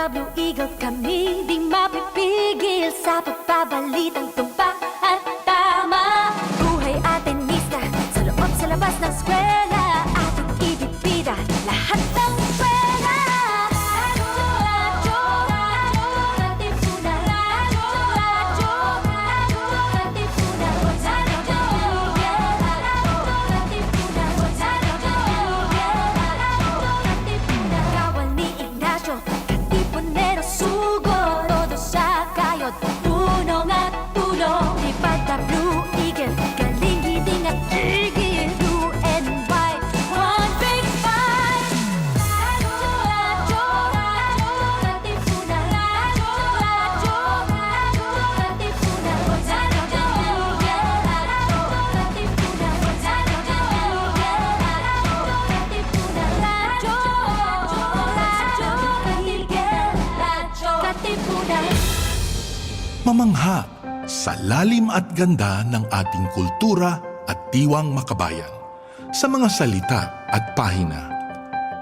sa Blue Eagle kami di mapipigil sa pagbabalitang tumpak at tama. Buhay atenista sa loob sa labas ng eskwela, ating ibibida lahat ng eskwela. Radyo, Katipunan. Radyo, Katipunan. Kawal ni Ignacio, Katipunero sugo, todo sa kayod, tunong at tulong. Ipagka Blue Eagle, galing hiding at tigil, blue and white, one big fight. Radyo, Katipunan. Radyo, Katipunan. Mamangha sa lalim at ganda ng ating kultura at diwang makabayan, sa mga salita at pahina,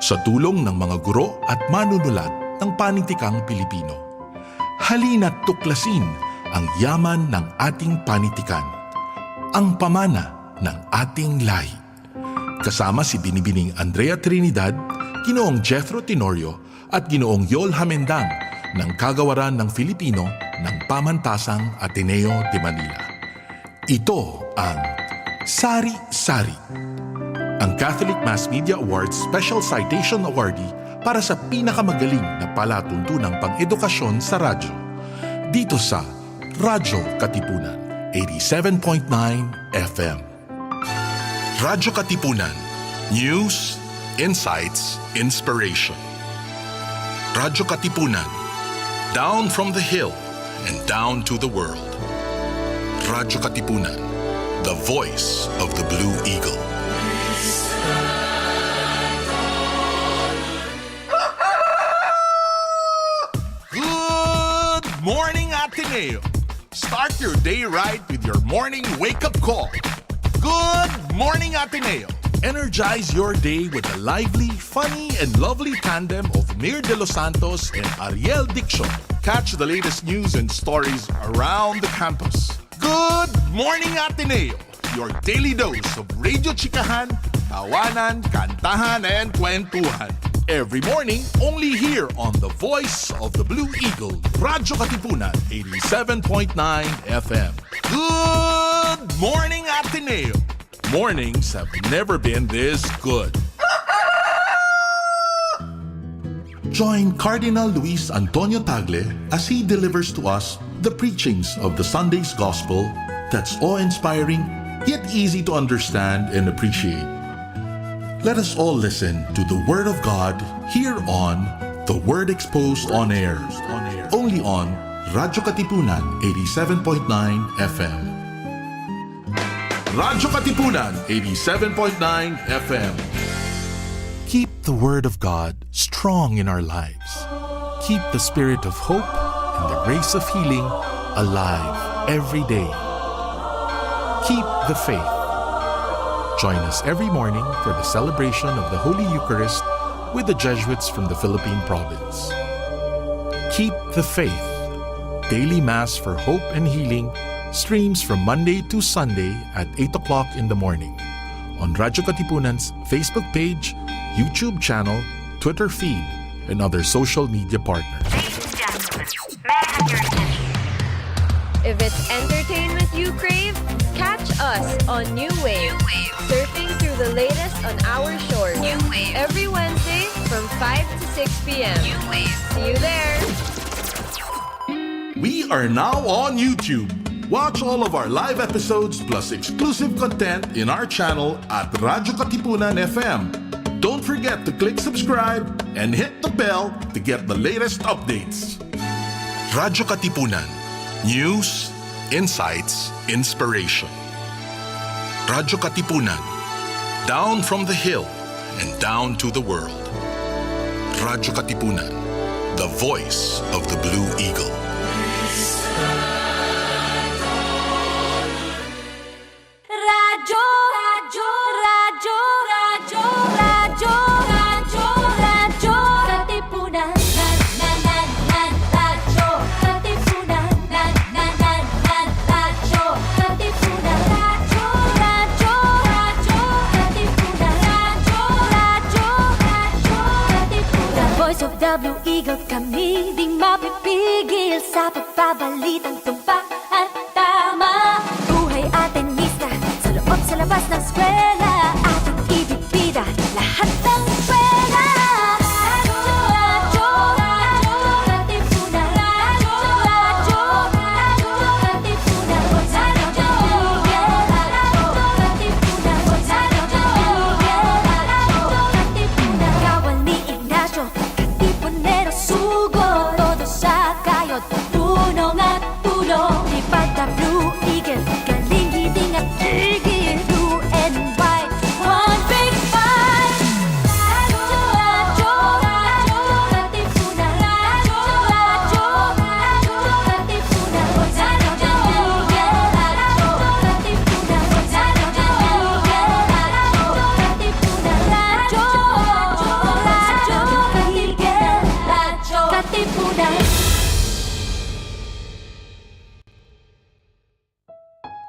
sa tulong ng mga guro at manunulat ng panitikang Pilipino. Halina't tuklasin ang yaman ng ating panitikan, ang pamana ng ating lahi. Kasama si Binibining Andrea Trinidad, Ginoong Jethro Tenorio at Ginoong Yol Hamendang ng Kagawaran ng Filipino ng Pamantasang Ateneo de Manila. Ito ang Sari-Sari, ang Catholic Mass Media Awards Special Citation Awardee para sa pinakamagaling na palatuntunang pang-edukasyon sa radyo. Dito sa Radyo Katipunan, 87.9 FM. Radyo Katipunan, News, Insights, Inspiration. Radyo Katipunan, down from the hill and down to the world. Radyo Katipunan, the voice of the Blue Eagle. Good morning, Ateneo. Start your day right with your morning wake-up call. Good morning, Ateneo. Energize your day with a lively, funny, and lovely tandem of Mir de los Santos and Ariel Dicción. Catch the latest news and stories around the campus. Good morning, Ateneo! Your daily dose of Radio Chikahan, tawanan, kantahan, and kwentuhan. Every morning, only here on the voice of the Blue Eagle, Radyo Katipunan, 87.9 FM. Good morning, Ateneo! Mornings have never been this good. Join Cardinal Luis Antonio Tagle as he delivers to us the preachings of the Sunday's Gospel that's awe-inspiring, yet easy to understand and appreciate. Let us all listen to the Word of God here on The Word Exposed on Air, only on Radyo Katipunan, 87.9 FM. Radyo Katipunan, 87.9 FM. Keep the Word of God strong in our lives. Keep the spirit of hope and the grace of healing alive every day. Keep the faith. Join us every morning for the celebration of the Holy Eucharist with the Jesuits from the Philippine province. Keep the faith. Daily Mass for hope and healing streams from Monday to Sunday at 8 o'clock in the morning on Radyo Katipunan's Facebook page, YouTube channel, Twitter feed, and other social media partners. Ladies and gentlemen, may I have your attention? If it's entertainment you crave, catch us on New Wave. Surfing through the latest on our shores. New Wave. Every Wednesday from 5 to 6 p.m. New Wave. See you there. We are now on YouTube. Watch all of our live episodes plus exclusive content in our channel at Radyo Katipunan FM. Don't forget to click subscribe and hit the bell to get the latest updates. Radyo Katipunan, News, Insights, Inspiration. Radyo Katipunan, down from the hill and down to the world. Radyo Katipunan, the voice of the Blue Eagle. Radyo, Radyo, Radyo, Radyo, Radyo, Radyo, Radyo, Katipunan. papabalitang tumpak at tama. Buhay atenista sa loob sa labas ng eskwela, ating ibibida lahat ng pwera. Radyo, Katipunan. Radyo, Katipunan. Radyo, Katipunan. Kawal ni Ignacio, Katipunero sugo. Todo sa kayod, tunong at tulong. Lipad na Blue Eagle, galing hiting at tigil. Blue and white, one big fight. Radyo, Katipunan. Radyo, Katipunan. Radyo, Katipunan.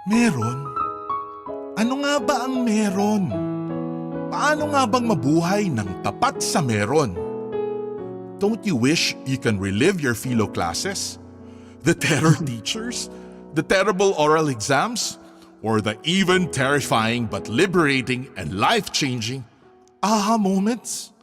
Meron? Ano nga ba ang meron? Paano nga bang mabuhay ng tapat sa meron? Don't you wish you can relive your philo classes? The terror teachers? The terrible oral exams? Or the even terrifying but liberating and life-changing aha moments?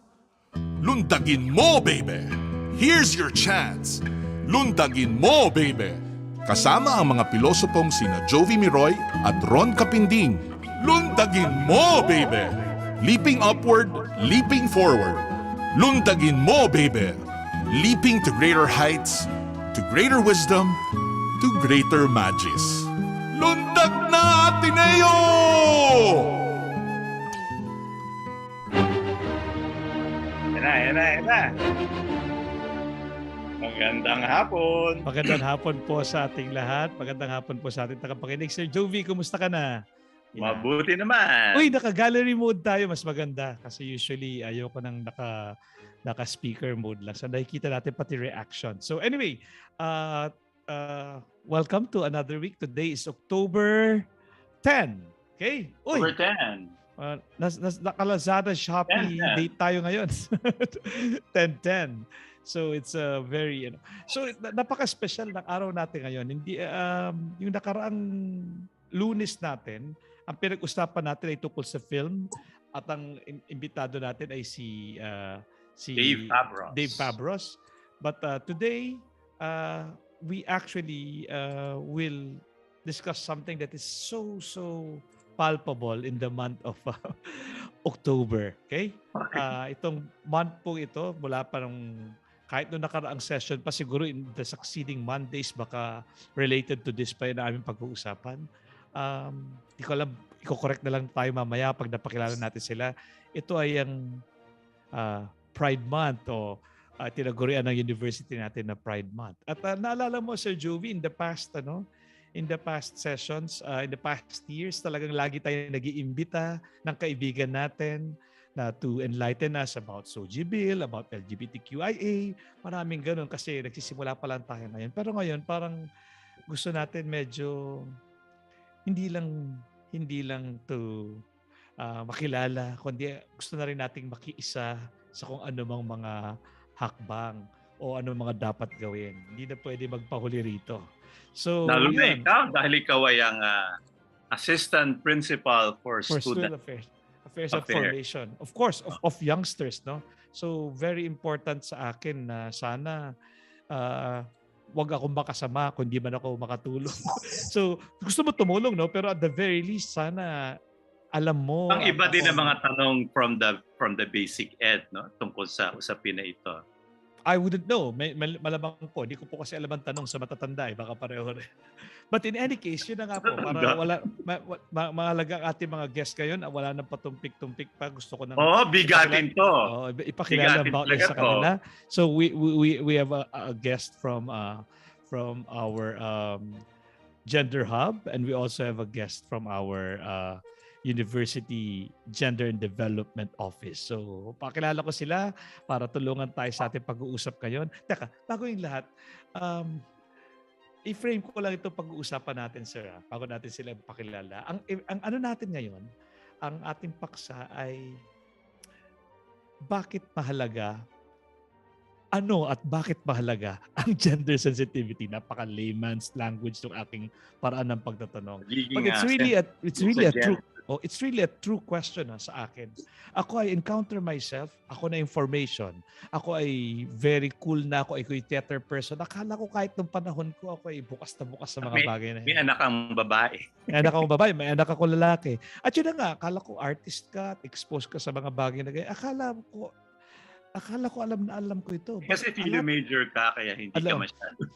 Lundagin mo, Beybeh! Here's your chance! Lundagin mo, Beybeh! Kasama ang mga pilosopong sina Jovi Miroy at Ron Capinding. Lundagin mo, Beybeh! Leaping upward, leaping forward. Lundagin mo, Beybeh! Leaping to greater heights, to greater wisdom, to greater magis. Lundag na, Ateneo! Yan na. Magandang hapon. Magandang hapon po sa ating lahat. Magandang hapon po sa ating tagapakinig. Sir Jovi, kumusta ka na? Yeah. Mabuti naman. Uy, naka-gallery mode tayo. Mas maganda. Kasi usually, ayoko nang naka-speaker mode lang. So, nakikita natin pati reaction. So, anyway, welcome to another week. Today is October 10. Okay? Uy, Over 10. naka-Lazada Shopee 10. date tayo ngayon. 10-10. So it's a very so napaka-special ng araw natin ngayon. Hindi yung nakaraang Lunes natin, ang pinag-usapan natin ay tungkol sa film at ang imbitado natin ay si Dave Fabros. But today we actually will discuss something that is so palpable in the month of October. Okay? Itong month po ito, mula pa nung kahit noong nakaraang session pa, siguro in the succeeding Mondays, baka related to this pa yun na aming pag-uusapan. Di ko alam, i-correct na lang tayo mamaya pag napakilala natin sila. Ito ay ang Pride Month o tinagurian ng university natin na Pride Month. At naalala mo, Sir Jovi, in the past sessions, in the past years, talagang lagi tayo nag-iimbita ng kaibigan natin na to enlighten us about SOGI Bill, about LGBTQIA, maraming ganun kasi nagsisimula pa lang tayo ngayon. Pero ngayon, parang gusto natin medyo hindi lang to makilala, kundi gusto na rin nating makiisa sa kung ano mang mga hakbang o ano mga dapat gawin. Hindi na pwede magpahuli rito. So, Lalo na yun. ikaw dahil ikaw ay ang assistant principal for student affairs and formation. Of course, of youngsters, no? So, very important sa akin na sana wag akong makasama kundi man ako makatulong. So, gusto mo tumulong, no? Pero at the very least, sana alam mo. Ang iba din ang mga tanong from the basic ed, no? Tungkol sa usapin na ito. I wouldn't know. Malamang po. Hindi ko po kasi alam ang tanong sa matatanda. Baka pareho rin. But in any case, yun na nga po. Para mahalaga ating mga guests ngayon. Wala nang patumpik-tumpik pa. Gusto ko nang... Bigatin to. Ipakilala about sa kanila. So we have a guest from our Gender Hub. And we also have a guest from our University Gender and Development Office. So, pakilala ko sila para tulungan tayo sa ating pag-uusap ngayon. Teka, bago yung lahat, i-frame ko lang ito pag-uusapan natin, sir. Bago natin sila pakilala. Ang ano natin ngayon, ang ating paksa ay bakit mahalaga ano at bakit mahalaga ang gender sensitivity? Napaka-layman's language ng aking paraan ng pagtatanong. Magiging, But it's really a true question sa akin. Ako ay encounter myself, ako na information. Ako ay very cool na ako, ay theater person. Akala ko kahit nung panahon ko, ako ay bukas na bukas sa mga bagay na May yan. anak kang babae. May anak akong babae, may anak ako lalaki. At yun na nga, akala ko artist ka, at exposed ka sa mga bagay na ganyan. Akala ko alam ko ito. But Kasi philo major ka, kaya hindi ka masyado.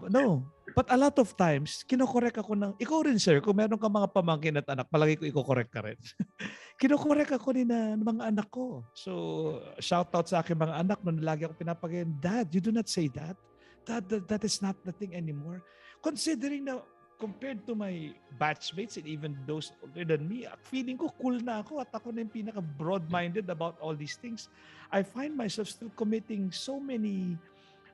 No. But a lot of times, kinokorek ako ng, ikaw rin sir, kung meron ka mga pamangkin at anak, palagi ko ikokorek ka rin. Kinokorek ako ni na ng mga anak ko. So, shout out sa aking mga anak nung lagi ako pinapagayon, Dad, you do not say that. That is not the thing anymore. Considering na, compared to my batchmates and even those older than me, feeling ko cool na ako at ako na yung pinaka broad-minded about all these things. I find myself still committing so many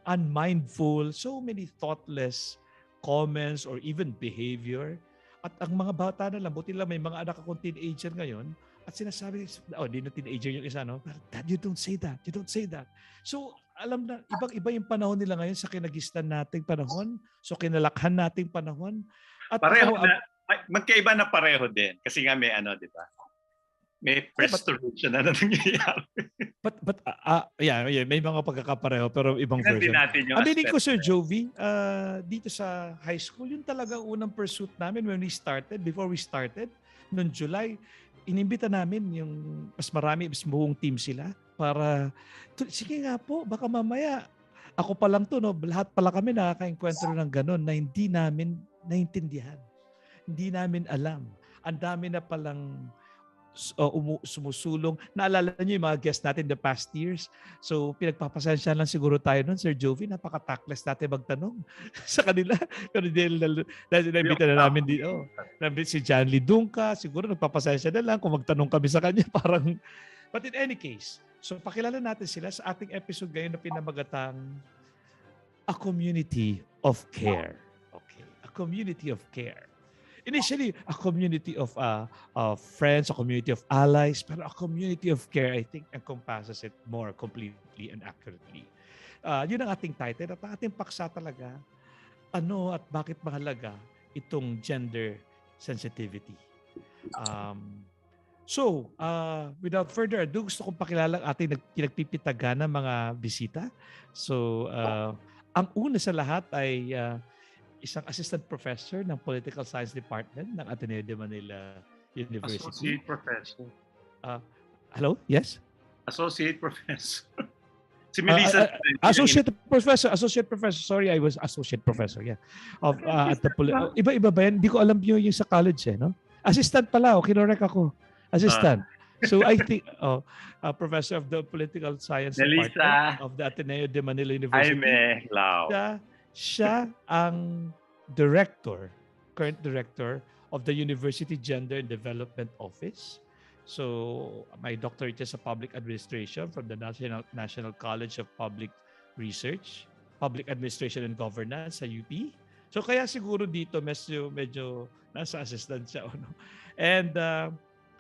unmindful, so many thoughtless comments or even behavior. At ang mga bata na lang, buti lang may mga anak akong teenager ngayon at sinasabi, hindi na teenager yung isa, no? Dad, you don't say that. You don't say that. So, alam na, ibang-iba yung panahon nila ngayon sa kinagistan nating panahon, so kinalakhan nating panahon. At Pareho na, magkaiba na pareho din. Kasi nga may di ba? May restoration na nangyayari. But may mga pagkakapareho pero ibang Tingnan din version. natin yung Aminin ko, aspect. Sir Jovi, dito sa high school, yun talaga unang pursuit namin before we started, noong July, inimbita namin yung mas buong team sila para, sige nga po, baka mamaya, ako pa lang to, no? Lahat pala kami nakaka-enkwentro ng ganun na hindi namin naintindihan. Hindi namin alam. Ang dami na palang sumusulong. Naalala niyo yung mga guests natin the past years. So, pinagpapasensya lang siguro tayo nun, Sir Jovi. Napaka-tactless natin magtanong sa kanila. Pero dahil nabita na namin dito. Si John Lee Dunca, siguro nagpapasensya na lang kung magtanong kami sa kanya. Parang, but in any case, so pakilala natin sila sa ating episode ngayon na pinamagatang A Community of Care. Okay, A Community of Care. Initially, a community of friends, a community of allies, pero a community of care, I think, encompasses it more completely and accurately. Yun ang ating title at ang ating paksa talaga, ano at bakit mahalaga itong gender sensitivity. So, without further ado, gusto kong pakilala ang ating pinagpipitagan ng mga bisita. So, ang una sa lahat ay isang assistant professor ng Political Science Department ng Ateneo de Manila University. Associate professor. Hello? Yes? Associate professor. Si Melissa. Associate professor. Sorry, I was associate professor. Yeah. Of at the iba-iba ba yan? Hindi ko alam yung sa college no? Assistant pala, kinorek ako. Assistant. So I think professor of the Political Science Department of the Ateneo de Manila University. Jaime Lao. Siya ang current director of the University Gender and Development Office. So, my doctorate is sa Public Administration from the National College of Public Research, Public Administration and Governance sa UP. So, kaya siguro dito medyo nasa assistant siya. And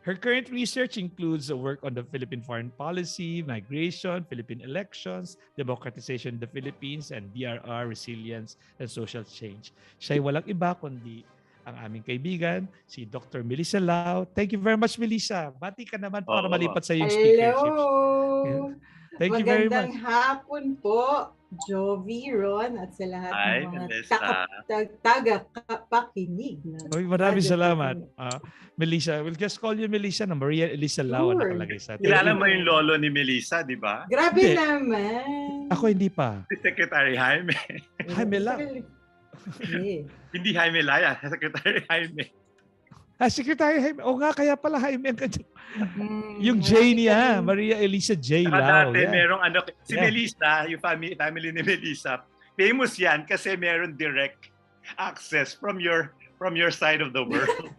her current research includes work on the Philippine foreign policy, migration, Philippine elections, democratization in the Philippines, and DRR, resilience, and social change. Siya ay walang iba kundi ang aming kaibigan, si Dr. Melissa Lau. Thank you very much, Melissa. Bati ka naman para malipat sa iyong speakership. Hello! Thank you very much. Magandang hapon po, Jovi, Ron, at sa lahat ng mga tagapakinig. Maraming salamat. Melissa, we'll just call you Melissa na Maria Elisa Lau ang nakalagay sa atin. Kilala mo yung lolo ni Melissa, di ba? Grabe naman. Ako hindi pa. Si Secretary Jaime. Jaime Lau. Hindi Jaime Laya, Secretary Jaime. Secretary Jaime. O nga, kaya pala Jaime ang kanya. Yung J niya, Maria Elisa J. Lau. Dati merong si Melissa, yung family ni Melissa, famous yan kasi meron direct access from your side of the world.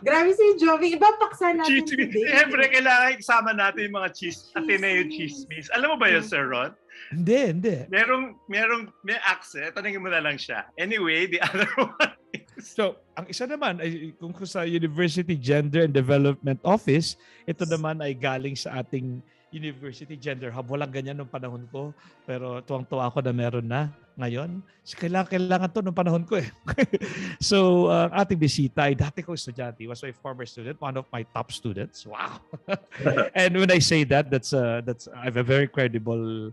Grabe si Jovi. Iba paksa natin today. Siyempre, kailangan isama natin yung mga Ateneo chismis. Alam mo ba yun, Sir Ron? Hindi. May access. Tanungin mo na lang siya. Anyway, the other one is... So, ang isa naman ay kung sa University Gender and Development Office, ito naman ay galing sa ating University Gender Hub. Walang ganyan nung panahon ko. Pero tuwang-tuwa ako na meron na ngayon. Kailangan to nung panahon ko eh. So, ang ating bisita ay dati kong estudyante. He was my former student, one of my top students. Wow! And when I say that, that's I have a very credible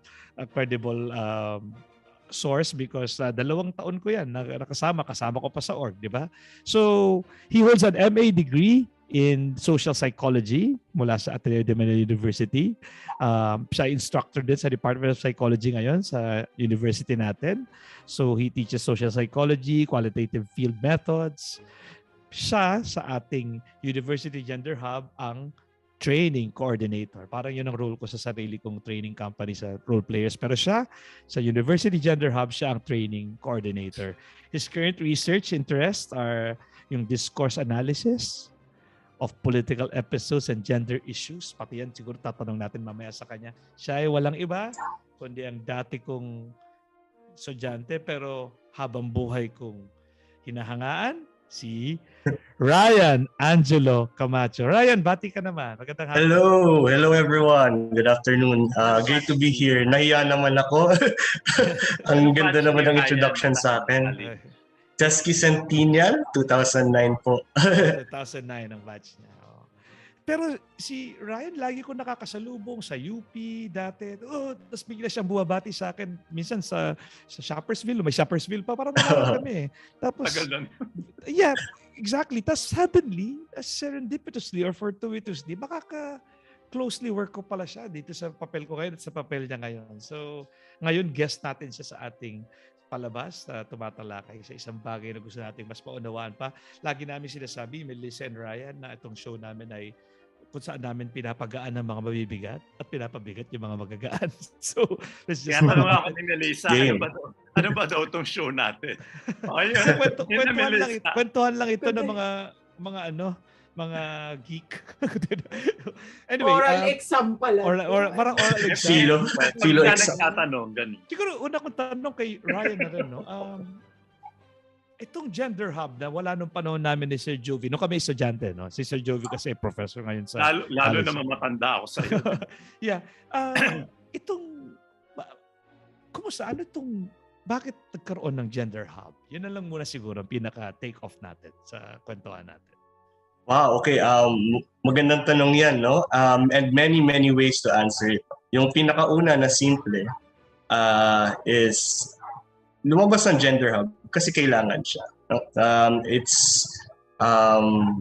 source because 2 taon ko yan kasama ko pa sa org, di ba? So, he holds an MA degree in social psychology mula sa Ateneo de Manila University. Siya instructor din sa Department of Psychology ngayon sa university natin. So, he teaches social psychology, qualitative field methods. Siya sa ating University Gender Hub ang training coordinator. Parang yun ang role ko sa sarili kong training company sa role players. Pero siya, sa University Gender Hub, siya ang training coordinator. His current research interests are yung discourse analysis of political episodes and gender issues. Pati yan siguro tatanong natin mamaya sa kanya. Siya ay walang iba, kundi ang dati kong estudyante pero habang buhay kong hinahangaan, si Ryan Angelo Camacho. Ryan, bati ka naman. Magandang hapon. Hello everyone. Good afternoon. Great to be here. Nahiya naman ako. Ang ganda naman ng introduction sa akin. Chesky Centennial, 2009 po. 2009 ang batch niya. Oh. Pero si Ryan, lagi ko nakakasalubong sa UP dati. Tapos bigla siyang buwabati sa akin. Minsan sa Shoppersville. May Shoppersville pa. Parang wala kami. Tapos, yeah, exactly. Tapos suddenly, serendipitously or fortuitously, closely work ko pala siya dito sa papel ko ngayon at sa papel niya ngayon. So, ngayon guest natin siya sa ating palabas na tumatalakay sa isang bagay na gusto nating mas maunawaan pa. Lagi namin sinasabi, Melissa and Ryan, na itong show namin ay kung saan namin pinapagaan ang mga mabibigat at pinapabigat yung mga magagaan. So, let's just... Kaya tanong ako ni Melissa, ano ba daw itong show natin? Kwentuhan lang ito ng mga geek. Anyway, oral exam pala. Parang oral exam. Philo exam. Nagtatanong, ganun. Siguro, una kong tanong kay Ryan na rin, no? Itong Gender Hub na wala nung panahon namin ni Sir Jovi. Nung kami estudyante, no? Si Sir Jovi kasi professor ngayon sa... Lalo na mamatanda ako sa iyo. Yeah. Kumusta? Bakit nagkaroon ng Gender Hub? Yun na lang muna siguro ang pinaka-take off natin sa kwentuhan natin. Wow, okay. Magandang tanong yan, no? And many ways to answer it. Yung pinakauna na simple is lumabas ang Gender Hub kasi kailangan siya. No? It's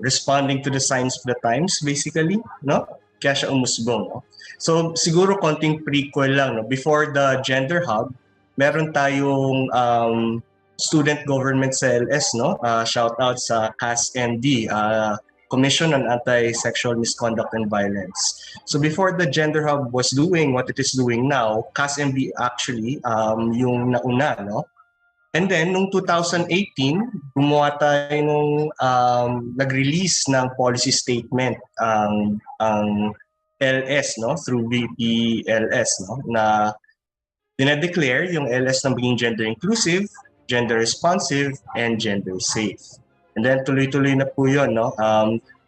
responding to the signs of the times, basically, no? Kaya siya umusbong. No? So siguro konting prequel lang. No? Before the Gender Hub, meron tayong student government sa LS, no? Shout out sa CAS-MD, Commission on Anti-Sexual Misconduct and Violence. So before the Gender Hub was doing what it is doing now, CAS-MD actually yung nauna, no? And then, noong 2018, gumawa tayo nung nag-release ng policy statement ang LS, no? Through BPLS, no? Na dinedeclare yung LS na maging gender inclusive, gender responsive, and gender safe. And then tuloy-tuloy na po yun, no?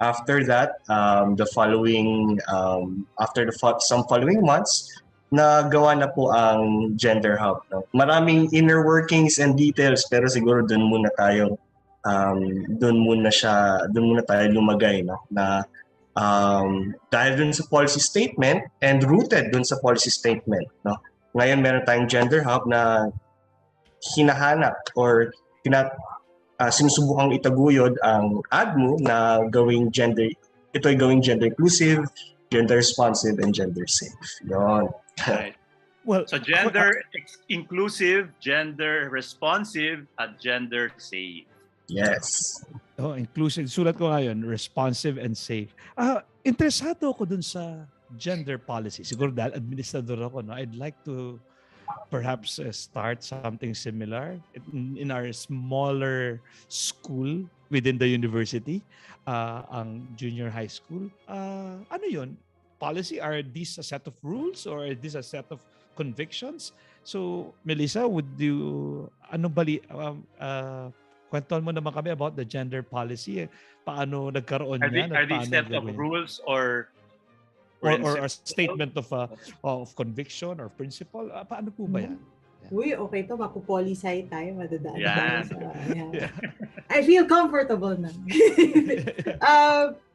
After that, some following months, nagawa na po ang Gender Hub. No? Maraming inner workings and details, pero siguro doon muna tayo lumagay, no? Na dahil dun sa policy statement and rooted dun sa policy statement, no? Ngayon meron tayong Gender Hub na hinahanap or sinusubukang itaguyod ang ADMO na gawing gender inclusive, gender responsive, and gender safe. Yun. Right. Well, so gender inclusive, gender responsive, at gender safe. Yes. Inclusive. Sulat ko ngayon, responsive and safe. Interesado ako dun sa gender policy. Siguro dahil administrador ako, no? I'd like to perhaps start something similar in our smaller school within the university, ang junior high school. Ano yun? Policy, are these a set of rules or are these a set of convictions? So, Melissa, kwentuhan mo naman kami about the gender policy. Paano nagkaroon yan? Are these set of rules or or a statement of conviction or principle? Paano po ba yan? Uy, okay to. Mapupolisay tayo. Madadaan Yan. tayo sa... I feel comfortable na.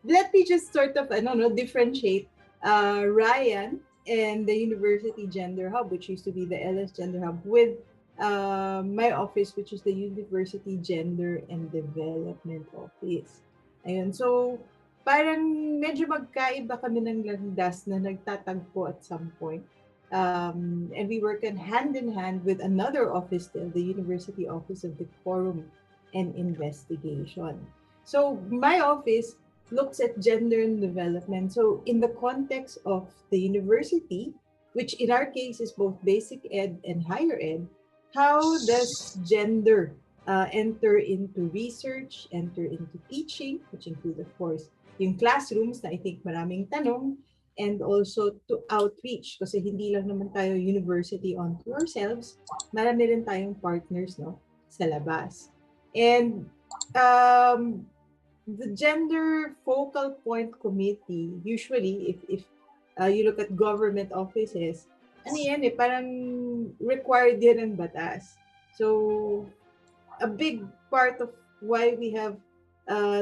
Let me just sort of, differentiate Ryan and the University Gender Hub, which used to be the LS Gender Hub, with my office, which is the University Gender and Development Office. Ayun. So, parang medyo magkaiba kami ng landas na nagtatagpo at some point. And we work hand in hand with another office still, the University Office of Decorum and Investigation. So my office looks at gender and development. So in the context of the university, which in our case is both basic ed and higher ed, how does gender enter into research, enter into teaching, which include, of course, yung classrooms na I think maraming tanong, and also to outreach kasi hindi lang naman tayo university onto ourselves, marami rin tayong partners sa labas. And the Gender Focal Point Committee, usually if you look at government offices, parang required din ng batas. So a big part of why we have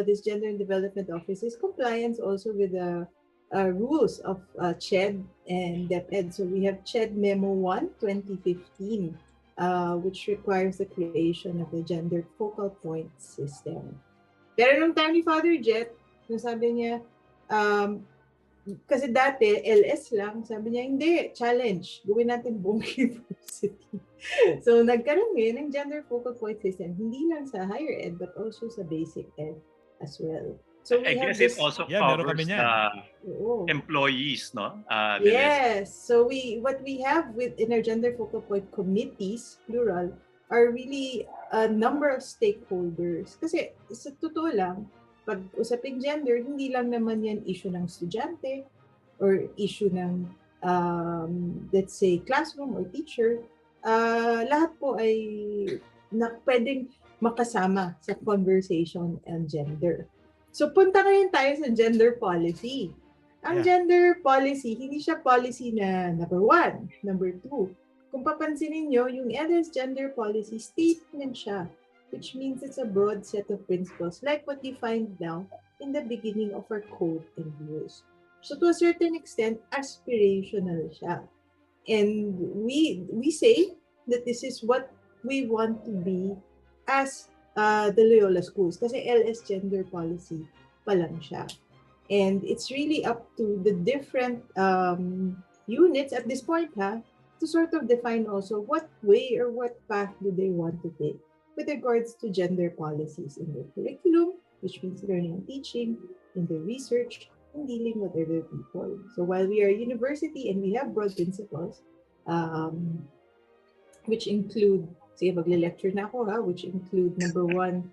this Gender and Development Office is compliance also with the rules of CHED and DepEd. So we have CHED Memo 1, 2015, which requires the creation of the Gender Focal Point System. Pero nung time ni Father Jet, sabi niya, kasi dati, LS lang, sabi niya, hindi, challenge, gawin natin buong university. So nagkaroon ngayon ng Gender Focal Point System, hindi lang sa higher ed, but also sa basic ed as well. So I guess it also covers employees, no? Yes. So what we have in our Gender Focal Point committees, plural, are really a number of stakeholders. Kasi sa totoo lang, pag usaping gender, hindi lang naman yan issue ng estudyante or issue ng, let's say, classroom or teacher. Lahat po ay pwedeng makasama sa conversation and gender. So punta ngayon tayo sa gender policy. Ang gender policy, hindi siya policy na number 1, number 2. Kung papansinin nyo, yung LS gender policy statement siya, which means it's a broad set of principles like what you find now in the beginning of our code and rules. So to a certain extent, aspirational siya. And we say that this is what we want to be as the Loyola schools kasi LS gender policy pa lang siya. And it's really up to the different units at this point to sort of define also what way or what path do they want to take with regards to gender policies in their curriculum, which means learning and teaching, in their research, and dealing with other people. So while we are a university and we have broad principles, which include sige, magle-lecture na ako which include number 1,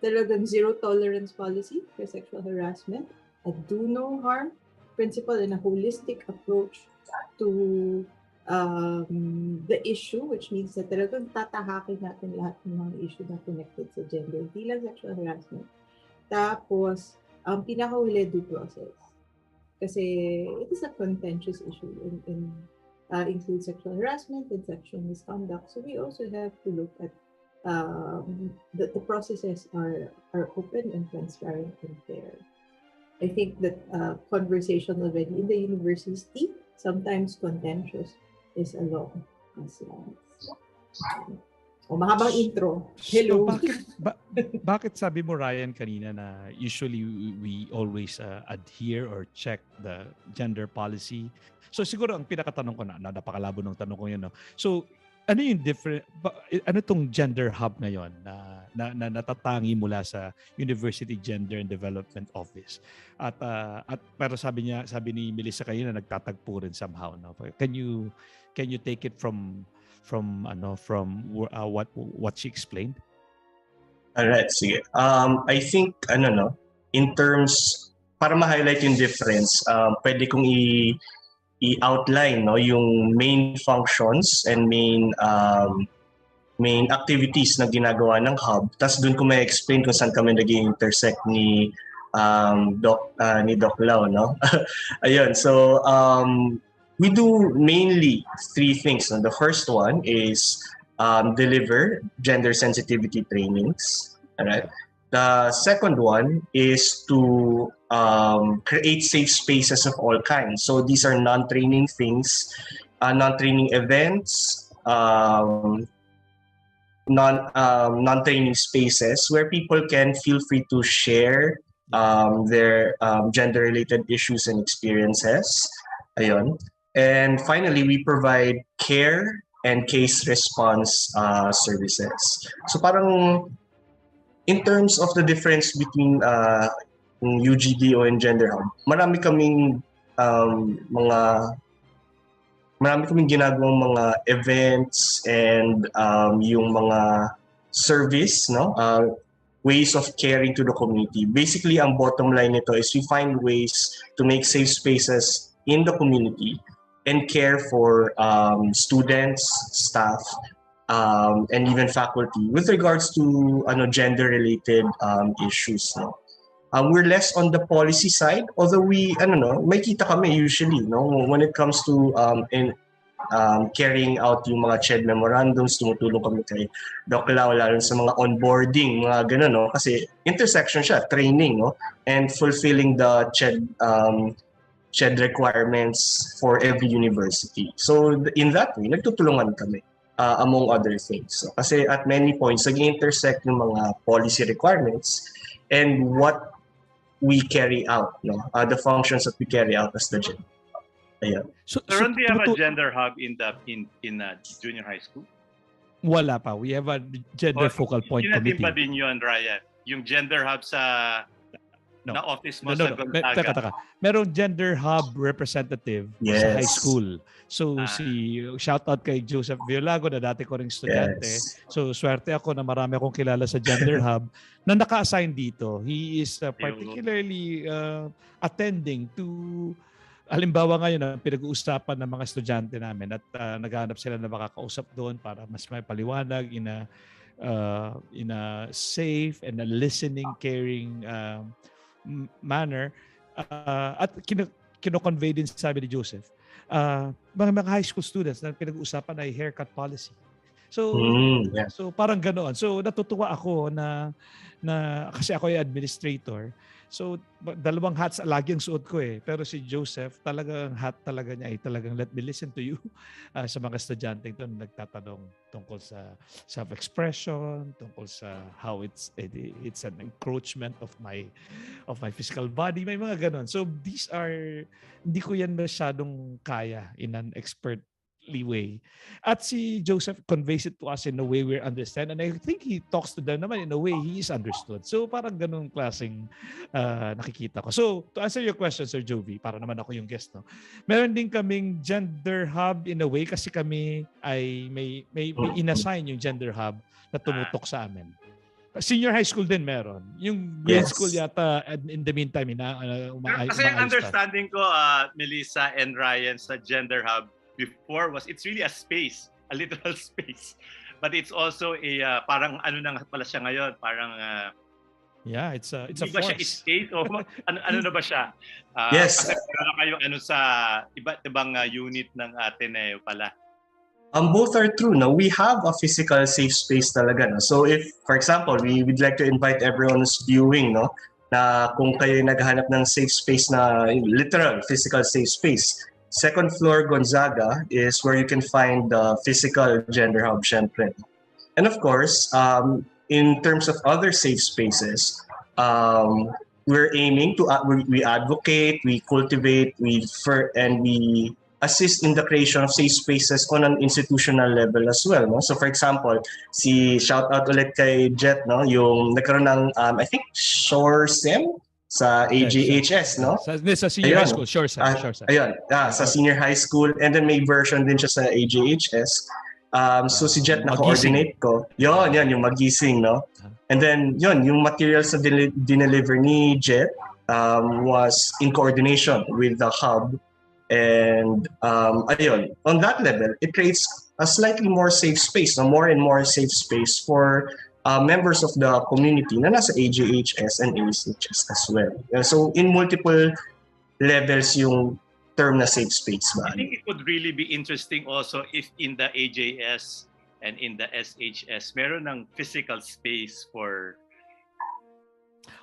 talagang zero tolerance policy for sexual harassment, a do no harm principle and a holistic approach to the issue, which means na talagang tatahakin natin lahat ng mga issue na connected sa gender, hindi lang sexual harassment. Tapos, ang pinakahuli due process. Kasi it is a contentious issue and include sexual harassment and sexual misconduct. So we also have to look at that the processes are open and transparent and fair. I think that conversation already in the university, sometimes contentious, is a law as well. Mahabang intro. Hello. So bakit sabi mo, Ryan, kanina na usually we always adhere or check the gender policy? So siguro ang pinakatanong ko napakalabo ng tanong ko yun. No? So ano yung ano tong gender hub ngayon na natatangi mula sa University Gender and Development Office? At pero sabi ni Melissa kayo na nagtatagpo rin somehow, no? Can you take it from what she explained? All right, sige. I think in terms para ma-highlight yung difference, pwede kong i-outline yung main functions and main activities na ginagawa ng hub. Tapos doon ko may explain kung saan kami nag-intersect ni ni Doc Lau, no? Ayun, so we do mainly three things. No? The first one is deliver gender sensitivity trainings. All right. The second one is to create safe spaces of all kinds. So these are non-training things, non-training events, non-training spaces where people can feel free to share their gender-related issues and experiences. Ayun. And finally, we provide care and case response services. So parang in terms of the difference between UGDO and Gender Hub, marami kaming ginagawang mga events and yung mga service, no? Ways of caring to the community. Basically, ang bottom line nito is we find ways to make safe spaces in the community and care for students, staff, and even faculty with regards to gender-related issues. No? We're less on the policy side, although may kita kami usually, no, when it comes to carrying out yung mga CHED memorandums, tumutulong kami kay Doc Lau, lalo sa mga onboarding, mga gano'n, no, kasi intersection siya, training, no, and fulfilling the CHED requirements for every university. So in that way, nagtutulungan kami. Among other things. So, kasi at many points, nag-intersect yung mga policy requirements and what we carry out, no? The functions that we carry out as the gender. Ayan. So do you have a gender hub in junior high school? Wala pa. We have a gender focal point committee. Ba din yun, Ryan? Yung gender hub sa na office mo sa Gonzaga. Teka. Merong gender hub representative sa high school. So shout out kay Joseph Violago na dati ko ring estudyante. Yes. So swerte ako na marami akong kilala sa gender hub na naka-assign dito. He is particularly attending to halimbawa ngayon na pinag-uusapan ng mga estudyante namin at naghahanap sila na makakausap doon para mas may paliwanag in a safe and a listening, caring manner. At kino-convey din sabi ni Joseph, mga high school students na pinag-uusapan ay haircut policy. So so parang ganoon. So natutuwa ako na kasi ako ay administrator. So dalawang hats lagi ang suot ko eh. Pero si Joseph, talagang hat talaga niya ay talagang let me listen to you sa mga estudyante ito na nagtatanong tungkol sa self-expression, tungkol sa how it's an encroachment of my physical body, may mga ganon. So these are, hindi ko yan masyadong kaya in an expert way. At si Joseph conveys it to us in a way we understand, and I think he talks to them naman in a way he is understood. So parang ganung klaseng nakikita ko. So to answer your question, Sir Jovi, para naman ako yung guest, no? Meron din kaming gender hub in a way kasi kami ay may inassign yung gender hub na tumutok sa amin. Senior high school din meron. Yung grade school yata in the meantime kasi yung understanding ko, Melissa and Ryan, sa gender hub before it's really a space, a literal space, but it's also a parang ano na pala siya ngayon, parang it's a ba force. Siya space o ano na ba siya? Yes. Kasi meron kayong sa iba't ibang unit ng Ateneo pala. Both are true. No, we have a physical safe space talaga. No? So if, for example, we would like to invite everyone who's viewing, no, na kung kayo naghahanap ng safe space na literal physical safe space, second floor Gonzaga is where you can find the physical gender hub, syempre. And of course, in terms of other safe spaces, we're aiming to we advocate, we cultivate, we assist in the creation of safe spaces on an institutional level as well. No? So for example, shout out ulit kay Jet, no, yung nagkaroon ng I think Shore Sim sa AJHS, no? Sa senior high school, sure sir. Ayun, sa senior high school, and then may version din siya sa AJHS. So si Jet na coordinate ko. Yon, yung magising, no? And then yung materials na dineliver ni Jet was in coordination with the hub. And ayun, on that level, it creates a slightly more safe space, more and more safe space for members of the community na nasa AJHS and ACHS as well. So in multiple levels yung term na safe space ba? I think it would really be interesting also if in the AJS and in the SHS, meron ng physical space for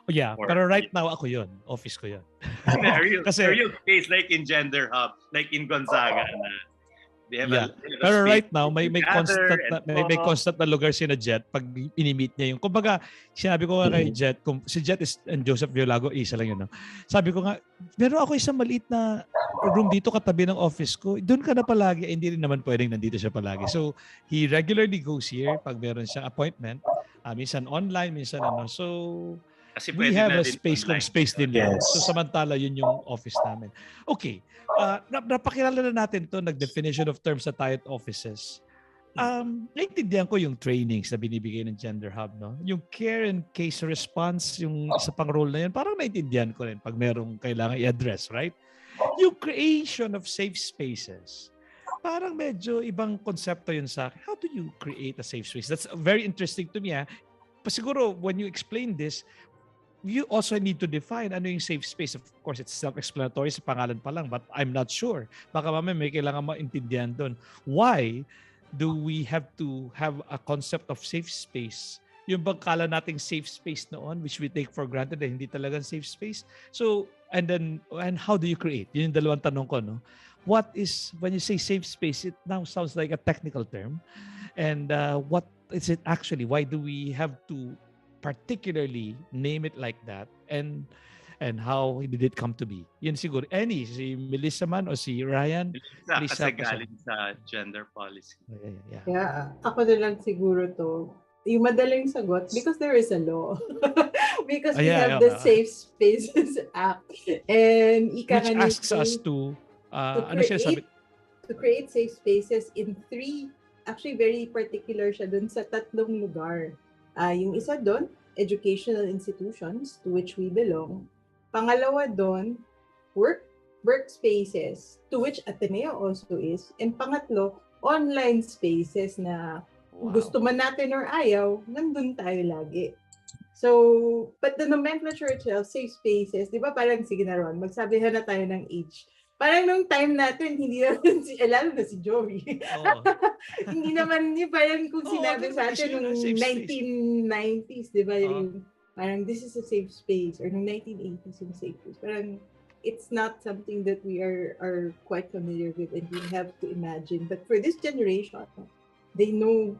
Oh, yeah, pero right now ako yun. Office ko yun. a real space like in Gender Hub, like in Gonzaga. They have Yeah. they have a Pero space right now may to constant gather na, and may talk. constant na lugar si na Jet pag ini-meet niya yung kumbaga sinabi ko nga kay Jet kung si Jet is and Joseph Violago isa lang yun, no? Sabi ko nga meron ako isang maliit na room dito katabi ng office ko, doon ka na palagi. Hindi rin naman pwedeng nandito siya palagi, so he regularly goes here pag meron siyang appointment, minsan online, minsan ano. So Kasi we pwede have na a din space kung online. space din yun. Yes. So samantala yun yung office namin. Okay. Napakilala na natin to, nag-definition of terms sa tayo at offices. Naintindihan ko yung trainings na binibigay ng Gender Hub, no? Yung care and case response, yung isa pang role na yun, parang naintindihan ko rin pag merong kailangan i-address, right? Yung creation of safe spaces, parang medyo ibang konsepto yun sa akin. How do you create a safe space? That's very interesting to me. Siguro, when you explain this, you also need to define ano yung safe space. Of course, it's self-explanatory sa pangalan pa lang, but I'm not sure. Baka mamaya may kailangan maintindihan doon. Why do we have to have a concept of safe space? Yung bang kala nating safe space noon, which we take for granted, hindi talagang safe space. So, and how do you create? Yun yung dalawang tanong ko, no? What is, when you say safe space, it now sounds like a technical term. And what is it actually? Why do we have to particularly name it like that, and how did it come to be? Yun siguro. Si Melissa man o si Ryan? Please Kasi help us galing sa gender policy. Yeah. Yeah, ako na lang siguro to. Yung madaling sagot, because there is a law. Because we have the Safe Spaces Act. And Which asks us to ano siya sabi? To create safe spaces in 3, actually very particular siya dun sa 3 lugar. Yung isa doon, educational institutions to which we belong. Pangalawa doon, workspaces to which Ateneo also is. And pangatlo, online spaces na gusto man natin or ayaw, nandun tayo lagi. So, but the nomenclature itself, safe spaces, di ba parang, sige na Ron, magsabihan na tayo ng age. Parang nung time natin, hindi naman lalo na si Joey. Oh. Hindi naman yun, parang kung sinabi sa atin nung safe space. 1990s, di ba, yung parang this is a safe space, or nung 1980s yung safe space. Parang it's not something that we are quite familiar with and we have to imagine. But for this generation, they know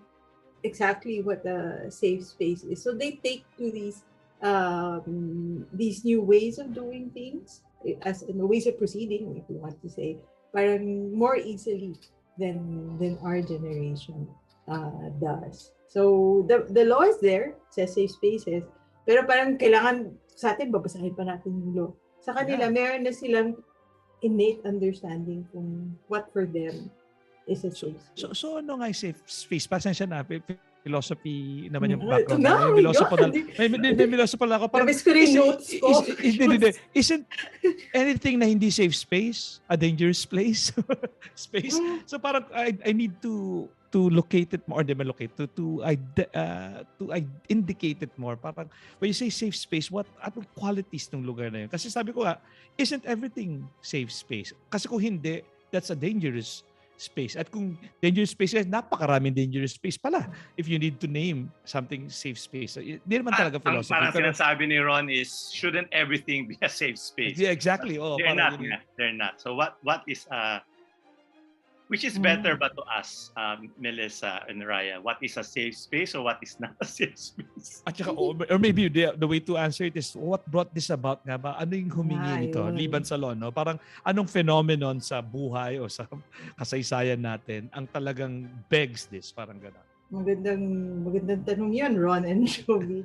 exactly what a safe space is. So they take to these new ways of doing things, as in ways of proceeding, if you want to say, parang more easily than our generation does. So the law is there, says safe spaces, pero parang kailangan sa atin, babasahin pa natin yung law. Sa kanila, meron na silang innate understanding kung what for them is a safe space. So ano nga yung safe space? Pasensya na, philosophy naman yung Ito background. na, May philosophy pala ako. Nabis ko rin notes ko. Isn't anything na hindi safe space a dangerous place? Space? So parang I need to locate it more, to indicate it more. Parang when you say safe space, anong qualities ng lugar na yun? Kasi sabi ko nga, isn't everything safe space? Kasi kung hindi, that's a dangerous space. At kung dangerous space, napakaraming dangerous space pala if you need to name something safe space. Hindi naman talaga philosophy. Parang sinasabi ni Ron is, shouldn't everything be a safe space? Yeah, exactly. They're not. So what is which is better ba to us, Melissa and Raya? What is a safe space or what is not a safe space? At saka, or maybe the way to answer it is, what brought this about nga ba? Ano yung humingi nito? Liban sa law, no? Parang anong phenomenon sa buhay o sa kasaysayan natin ang talagang begs this? Parang gano'n. Magandang tanong yun, Ron and Joey.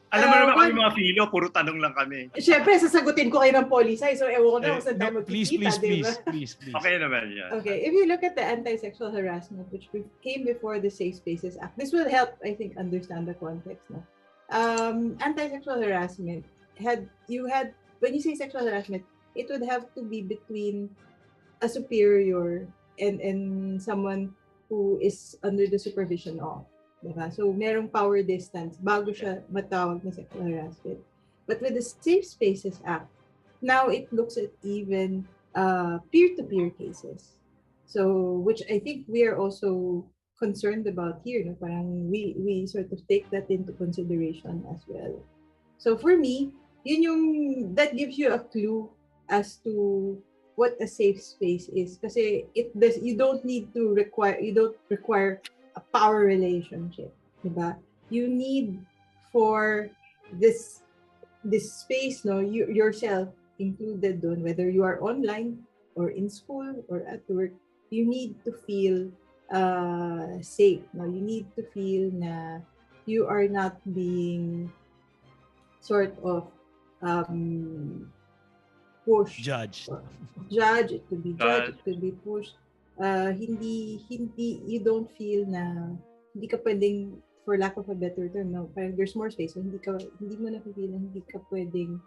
Alam mo naman kami mga filo, puro tanong lang kami. Siyempre, sasagutin ko kayo ng policy, so ewan ko na kung saan tayo Please. Okay naman yan. Okay, if you look at the anti-sexual harassment, which came before the Safe Spaces Act, this will help, I think, understand the context. No? Anti-sexual harassment, when you say sexual harassment, it would have to be between a superior and someone who is under the supervision of. Diba? So, merong power distance bago siya matawag na sexual harassment. But with the Safe Spaces Act, now it looks at even peer-to-peer cases. So, which I think we are also concerned about here. No? Parang we sort of take that into consideration as well. So, for me, that gives you a clue as to what a safe space is. Kasi you don't require a power relationship, diba? You need for this space, no, yourself included doon, whether you are online or in school or at work, you need to feel safe. No, you need to feel na you are not being sort of pushed. Judged. It could be judged, it could be pushed. Hindi, you don't feel na, hindi ka pwedeng, for lack of a better term, no, parang there's more space, so hindi mo na feel na hindi ka pwedeng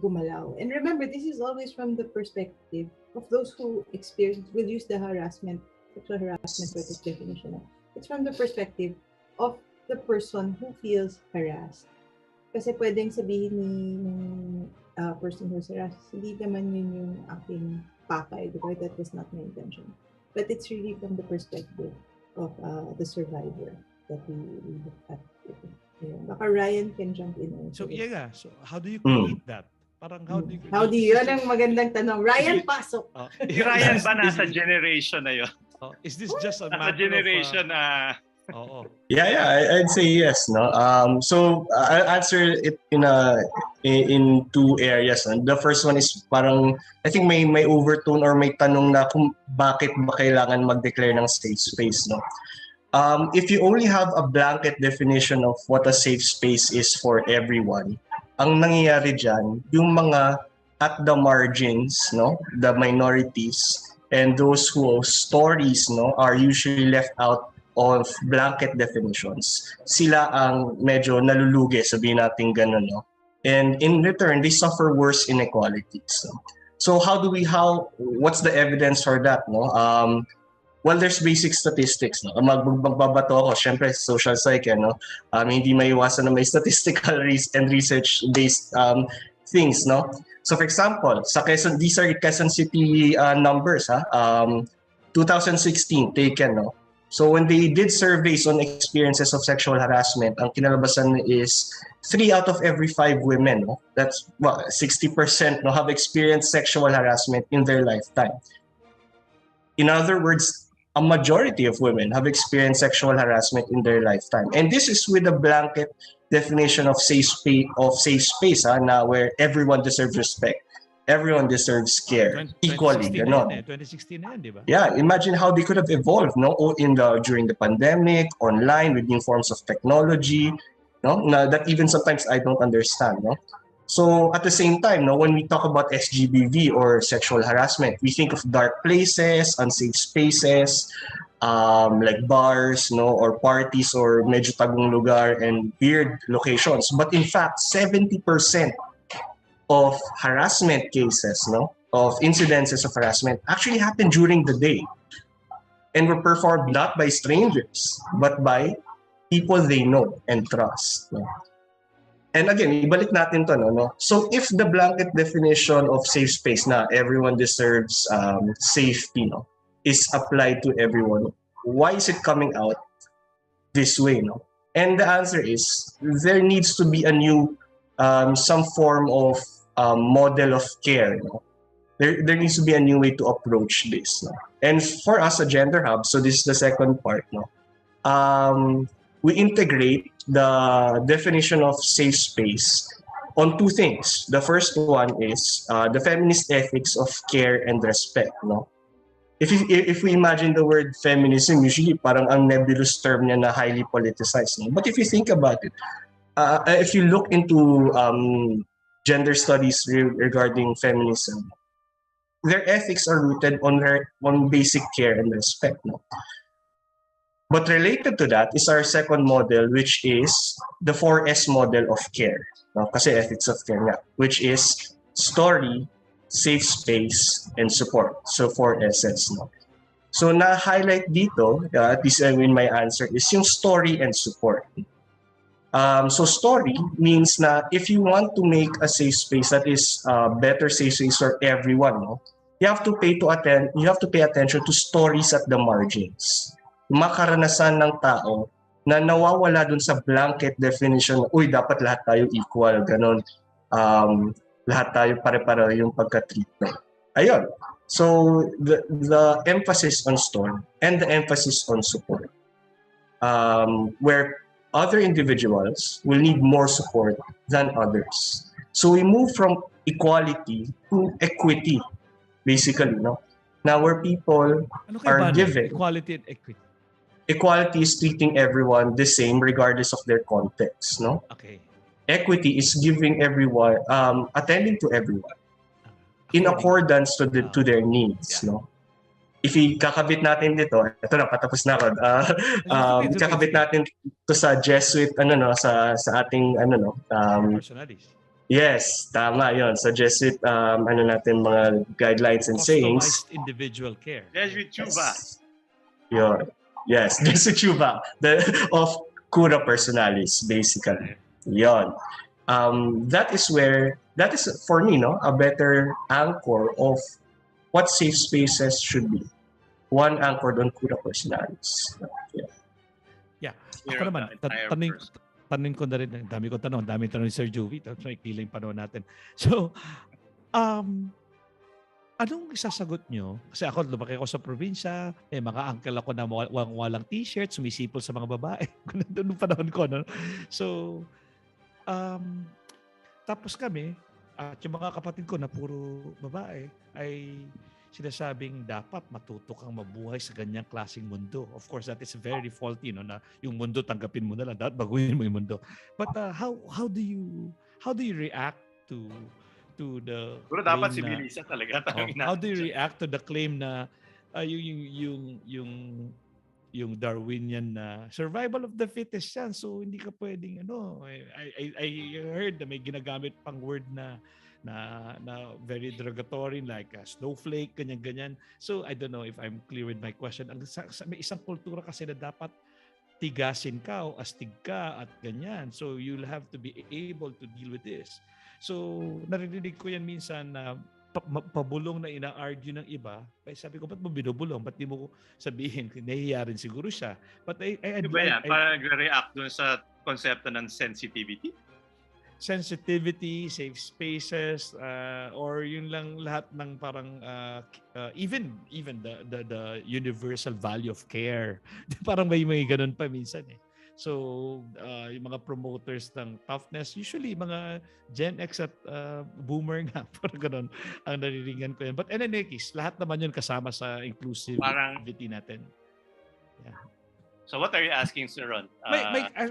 gumalaw. And remember, this is always from the perspective of those who will use the sexual harassment sort of definition. It's from the perspective of the person who feels harassed. Kasi pwedeng sabihin ni person who's harassed, hindi naman yun yung aking pakay, because that was not my intention. But it's really from the perspective of the survivor that we look at. Baka Ryan can jump in. So, so how do you create that? Parang how do you yun ang magandang tanong. Ryan, pasok. Ryan ba nasa generation na yun? Is this just a nasa matter generation Yeah, I'd say yes, no. So I'll answer it in two areas. No? The first one is parang I think may overtone or may tanong na kung bakit ba kailangan mag-declare ng safe space, no. If you only have a blanket definition of what a safe space is for everyone, ang nangyayari diyan, yung mga at the margins, no, the minorities and those whose stories, no, are usually left out of blanket definitions. Sila ang medyo nalulugi, sabihin natin ganun, no? And in return, they suffer worse inequalities. So what's the evidence for that, no? Well, there's basic statistics, no? Magbabato ako, syempre social psych, no? Hindi maiwasan na may statistical and research-based things, no? So for example, these are Quezon City numbers, 2016 taken, no? So when they did surveys on experiences of sexual harassment, ang kinalabasan is 3 out of every 5 women, no? That's 60%, no, have experienced sexual harassment in their lifetime. In other words, a majority of women have experienced sexual harassment in their lifetime. And this is with a blanket definition of safe space, na where everyone deserves respect. Everyone deserves care equally. 2016 na yan, di ba? Yeah, imagine how they could have evolved, no, during the pandemic, online, with new forms of technology, no, that even sometimes I don't understand, no. So at the same time, no, when we talk about SGBV or sexual harassment, we think of dark places, unsafe spaces, like bars, no, or parties, or medyo tagong lugar and weird locations. But in fact, 70% of harassment cases, no, of incidences of harassment actually happen during the day, and were performed not by strangers but by people they know and trust, no? And again, ibalik natin to, no? So if the blanket definition of safe space na everyone deserves safety, no, is applied to everyone, why is it coming out this way, no? And the answer is there needs to be a new some form of model of care, no? There needs to be a new way to approach this, no? And for us, a gender hub, so this is the second part, no? We integrate the definition of safe space on two things. The first one is the feminist ethics of care and respect, no? If we imagine the word feminism, usually parang ang nebulous term niya na highly politicized, no? But if you think about it, if you look into gender studies regarding feminism, their ethics are rooted on basic care and respect, no? But related to that is our second model, which is the 4S model of care, no? Kasi ethics of care nga, which is story, safe space, and support. So 4 S's, no? So na-highlight dito, at least in my answer, is yung story and support. So story means na if you want to make a safe space that is better safe space for everyone, no, you have to pay attention to stories at the margins. Makaranasan ng tao na nawawala dun sa blanket definition, uy, dapat lahat tayo equal, ganon. Lahat tayo pare-pareho yung pagka-treatment. Ayun. So the emphasis on story and the emphasis on support. Where other individuals will need more support than others. So we move from equality to equity, basically, no? Now where people are given equality and equity. Equality is treating everyone the same regardless of their context, no? Okay. Equity is giving everyone, attending to everyone in accordance to their needs, no? If kakabit natin dito, ito na, patapos na ako. Kakabit natin to sa Jesuit, sa ating, personalities. Yes, tama yon. Sa Jesuit, natin mga guidelines and sayings. Customized individual care. Jesuit Chuba. Yun. Yes, Jesuit Chuba. Of Cura Personalis, basically. Yon. That is for me, no, a better anchor of what safe spaces should be. One anchored on Cura Personalis. Yeah. Ako naman, tanong ko na rin, dami tanong ni Sir Joey, tapos may kila yung panahon natin. So, anong isasagot nyo? Kasi ako, lumaki ako sa probinsya, mga uncle ako na walang t-shirt, sumisipol sa mga babae. Doon panahon ko, no? So, tapos kami, at yung mga kapatid ko na puro babae, ay sinasabing dapat matuto kang mabuhay sa ganyang klaseng mundo. Of course, that is very faulty, no, na yung mundo tanggapin mo na lang, dapat baguhin mo yung mundo. But how do you react to the Pero dapat si Melissa talaga. How do you react to the claim na yung Darwinian na survival of the fittest yan, so hindi ka pwedeng I heard na may ginagamit pang word na very derogatory like snowflake, ganyan. So I don't know if I'm clear with my question. May isang kultura kasi na dapat tigasin ka o astig ka at ganyan. So you'll have to be able to deal with this. So narinig ko yan minsan na pabulong na ina-argue ng iba. Sabi ko, ba't mo binubulong? Ba't di mo sabihin? Nahihiya rin siguro siya. But Parang nagre-react dun sa konsepto ng sensitivity, safe spaces, or yun lang lahat ng parang even the universal value of care. Parang may ganun pa minsan eh. So, yung mga promoters ng toughness, usually mga Gen X at Boomer nga, parang ganun ang nariringan ko yan. But in any case, lahat naman yun kasama sa inclusivity natin. Yeah. So what are you asking, Sir Ron?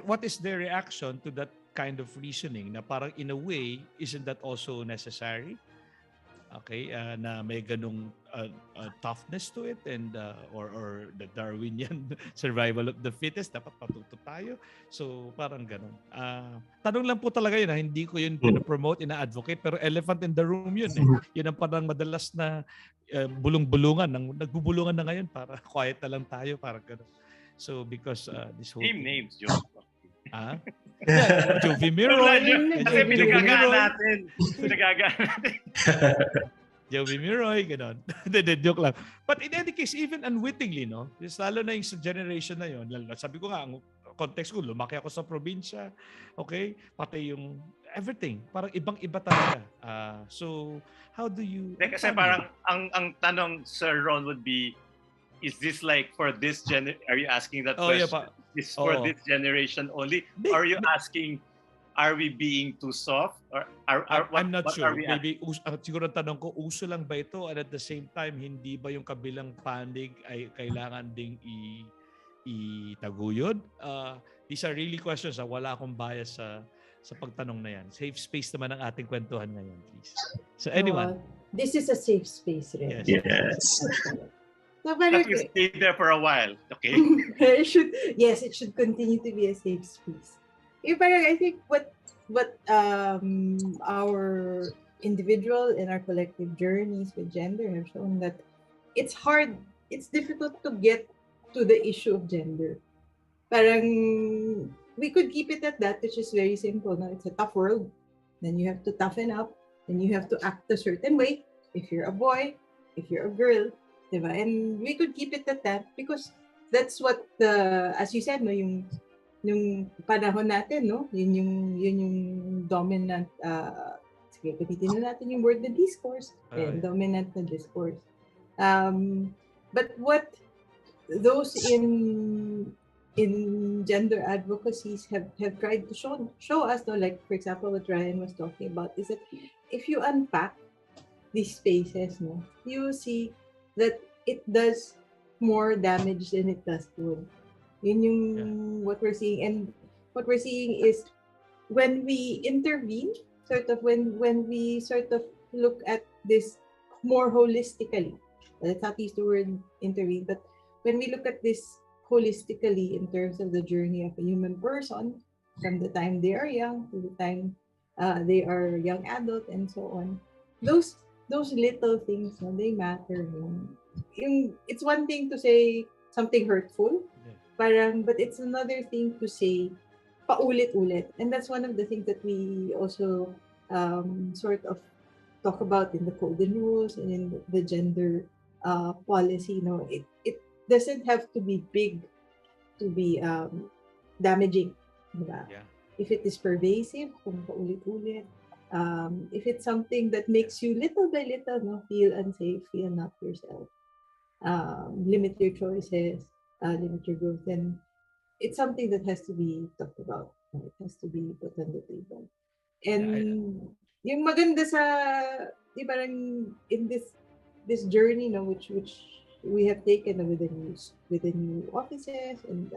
What is their reaction to that kind of reasoning na parang in a way, isn't that also necessary? Okay, na may ganung toughness to it and or the Darwinian survival of the fittest, dapat patuto tayo. So parang ganun. Tanong lang po talaga yun, hindi ko yun pinopromote, ina-advocate, pero elephant in the room yun eh. Yun ang parang madalas na bulong-bulungan, nagbubulungan na ngayon para quiet na lang tayo, parang ganun. So because this whole names, Joe. Jovi Miroy. Kasi pinagagaan natin. Jovi Miroy, gano'n. Joke lang. But in any case, even unwittingly, no? Lalo na yung sa generation na yun, sabi ko nga, ang context ko, lumaki ako sa probinsya, okay? Pati yung everything. Parang ibang-iba talaga. So, how do you... Kasi parang, ang tanong, Sir Ron, would be, is this like for this are you asking that question? Yeah, is for this generation only? Or are you asking, are we being too soft? Or I'm not sure. Maybe siguro ang tanong ko, uso lang ba ito? And at the same time, hindi ba yung kabilang panig ay kailangan ding itaguyod? These are really questions. Wala akong bias sa pagtanong na yan. Safe space naman ang ating kwentuhan ngayon, please. So anyone? This is a safe space, right? Yes. So, but you stay there for a while, okay? it should continue to be a safe space. Parang I think what our individual and our collective journeys with gender have shown that it's hard it's difficult to get to the issue of gender. Parang we could keep it at that, which is very simple. No? It's a tough world. Then you have to toughen up. Then you have to act a certain way. If you're a boy, if you're a girl, diba? And we could keep it at that because that's what as you said, no, yung panahon natin, no, yun yung dominant. Sige, gamitin na natin yung word na discourse. Dominant na discourse. But what those in gender advocacies have tried to show us, though, like for example what Ryan was talking about, is that if you unpack these spaces, no, you see that it does more damage than it does good. Yun yung what we're seeing, and what we're seeing is when we intervene, sort of when we sort of look at this more holistically. Let's not use the word intervene, but when we look at this holistically in terms of the journey of a human person from the time they are young to the time they are young adult and so on, those little things, no, they matter. It's one thing to say something hurtful, but it's another thing to say paulit-ulit, and that's one of the things that we also sort of talk about in the golden rules and in the gender policy. No, it doesn't have to be big to be damaging, diba? If it is pervasive, kung paulit-ulit, if it's something that makes you little by little, no, feel unsafe, feel not yourself, limit your choices, limit your growth, then it's something that has to be talked about. It has to be put on the table. And yung maganda sa, di parang in this journey, no, which we have taken with the new offices and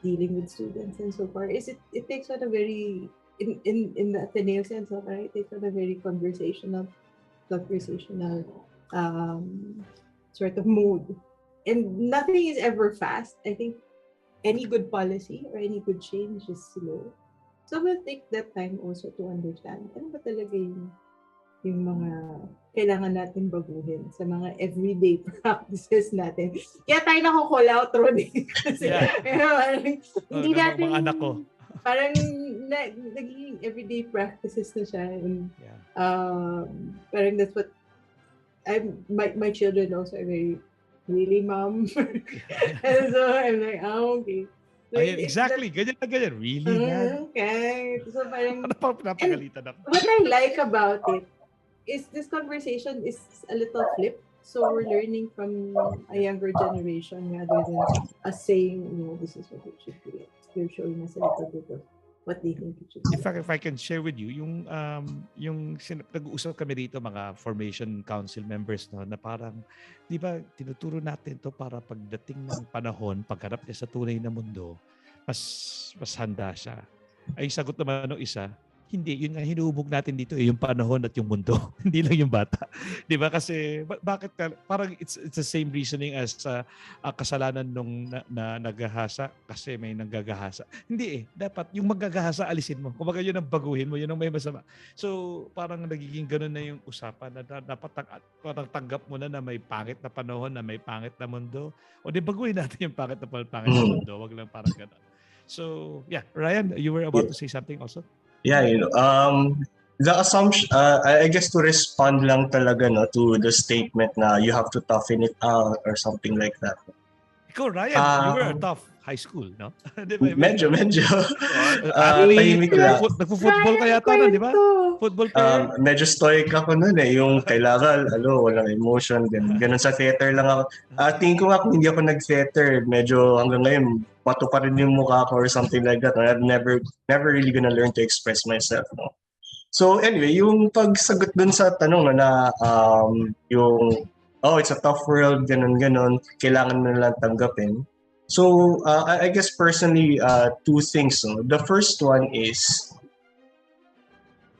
dealing with students and so far, is it takes on a very in the Ateneo sense, right? It takes on a very conversational sort of mood, and nothing is ever fast. I think any good policy or any good change is slow. So we'll take that time also to understand ano ba talaga yung mga kailangan natin baguhin sa mga everyday practices natin. Kaya tayo nako-call out, Ron. Kasi hindi natin, mga anak ko. Parang naging everyday practices na siya. And parang that's what my children also are very, really, mom? And so I'm like, okay. Like, exactly. Ganyan na ganyan. Really, man? Okay. So parang, ano pa pinapagalitan ako? What I like about it is this conversation is a little flip. So we're learning from a younger generation rather than us saying, this is what it should be. They're showing us a little bit of what they think it should be. In fact, if I can share with you, yung nag-uusap kami dito, mga formation council members, no, na parang, di ba, tinuturo natin to para pagdating ng panahon, pagharap niya sa tunay na mundo, mas handa siya. Ay sagot naman ng isa, hindi, yun nga hinuhubog natin dito yung panahon at yung mundo, hindi lang yung bata. Di ba? Kasi bakit parang it's the same reasoning as kasalanan nung na naghahasa kasi may nanggagahasa. Hindi dapat yung maggagahasa alisin mo. Kumbaga yun ang baguhin mo, yun ang may masama. So parang nagiging ganoon na yung usapan na dapat tanggap mo na may pangit na panahon, na may pangit na mundo. O di baguhin natin yung pangit na mundo. Wag lang parang ganoon. So yeah, Ryan, you were about to say something also? Yeah, the assumption, I guess to respond lang talaga, no, to the statement na you have to toughen it out or something like that. Ikaw, Ryan, you were a tough high school, no? Medyo. Tahimik lang. Nagpo-football ka yata nun, di ba? Football player? Medyo stoic ako nun yung kailangan, walang emotion, ganun sa theater lang ako. Tingin ko nga kung hindi ako nag-theater, medyo hanggang ngayon, pato pa rin yung mukha ko or something like that. I'm never really gonna learn to express myself, no? So anyway, yung pagsagot dun sa tanong na yung it's a tough world, ganun, kailangan mo lang tanggapin. So I guess personally, two things. So the first one is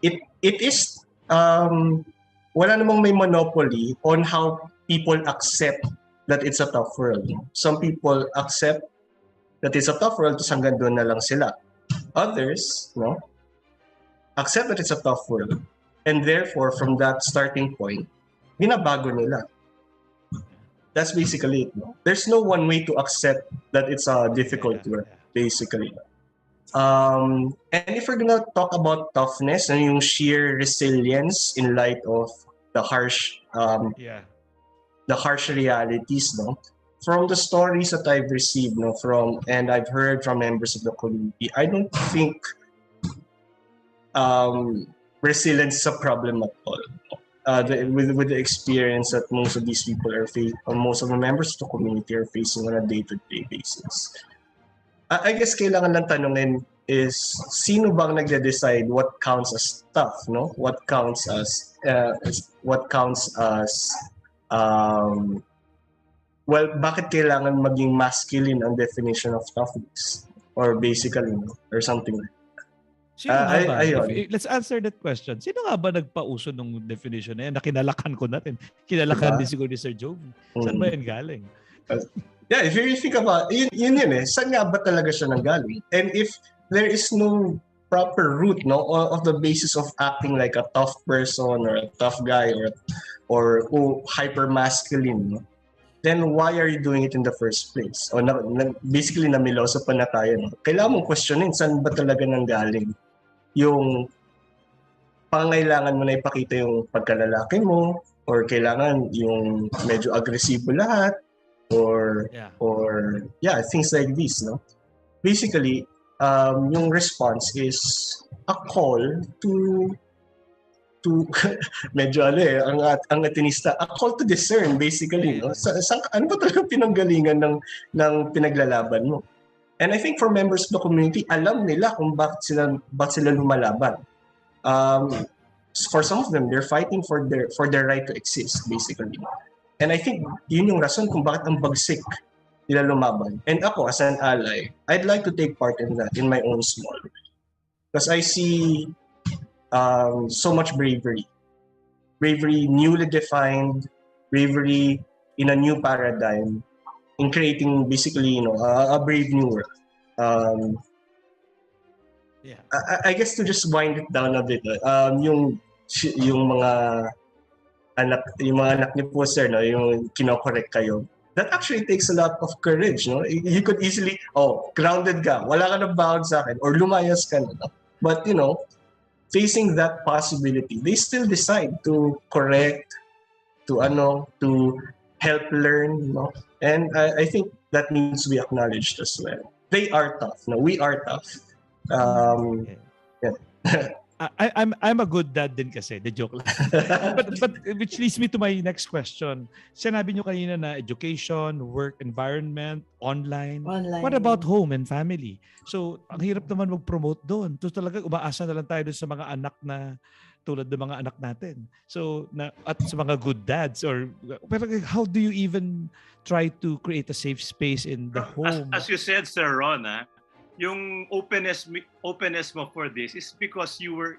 it is wala namang may monopoly on how people accept that it's a tough world. Some people accept that it's a tough world, tapos hanggang doon na lang sila. Others, accept that it's a tough world, and therefore from that starting point, binabago nila. That's basically it. No? There's no one way to accept that it's a difficult work, basically. And if we're gonna talk about toughness and yung sheer resilience in light of the harsh realities, no, from the stories that I've received, no, and I've heard from members of the community, I don't think resilience is a problem at all. With the experience that most of these people most of the members of the community are facing on a day-to-day basis. I guess kailangan lang tanungin is sino bang nagde-decide what counts as tough, no? What counts as bakit kailangan maging masculine ang definition of toughness or basically, no? Or something like that. Sino nga ba? Let's answer that question. Sino nga ba nagpauso ng definition na yan? Nakinalakan ko na rin. Kinalakan din siguro ni Sir Jovi. Saan ba yan galing? Yeah, if you think about yun eh. Saan nga ba talaga siya nanggaling? And if there is no proper root, no, of the basis of acting like a tough person or a tough guy or hyper masculine, no, then why are you doing it in the first place? O basically namiloso pa na tayo. No? Kailangan mong questionin saan ba talaga nanggaling yung pangailangan mo na ipakita yung pagkalalaki mo or kailangan yung medyo agresibo lahat or things like this, no? Basically, yung response is a call to medyo ang atinista, a call to discern basically, no? Ano ba talaga pinanggalingan ng pinaglalaban mo? And I think for members of the community, alam nila kung bakit sila lumalaban. For some of them, they're fighting for their right to exist, basically. And I think yun yung rason kung bakit ang bagsik nila lumaban. And ako, as an ally, I'd like to take part in that in my own small way. Because I see so much bravery. Bravery newly defined, bravery in a new paradigm, in creating basically, a brave new world. I guess to just wind it down a bit, yung mga anak ni po sir, no, yung kino-correct kayo, that actually takes a lot of courage, no? You could easily, grounded ka, wala ka na bahag sa akin, or lumayas ka na, no? But facing that possibility, they still decide to correct, to help learn, no? And I think that needs to be acknowledged as well. They are tough. No, we are tough. I'm a good dad din kasi. The joke lang. but which leads me to my next question. Sinabi nyo kanina na education, work environment, online. What about home and family? So, ang hirap naman mag-promote doon. So, talaga umaasa na lang tayo doon sa mga anak na tulad ng mga anak natin. So, at sa mga good dads pero how do you even try to create a safe space in the home? As you said, Sir Ron, yung openness mo for this is because you were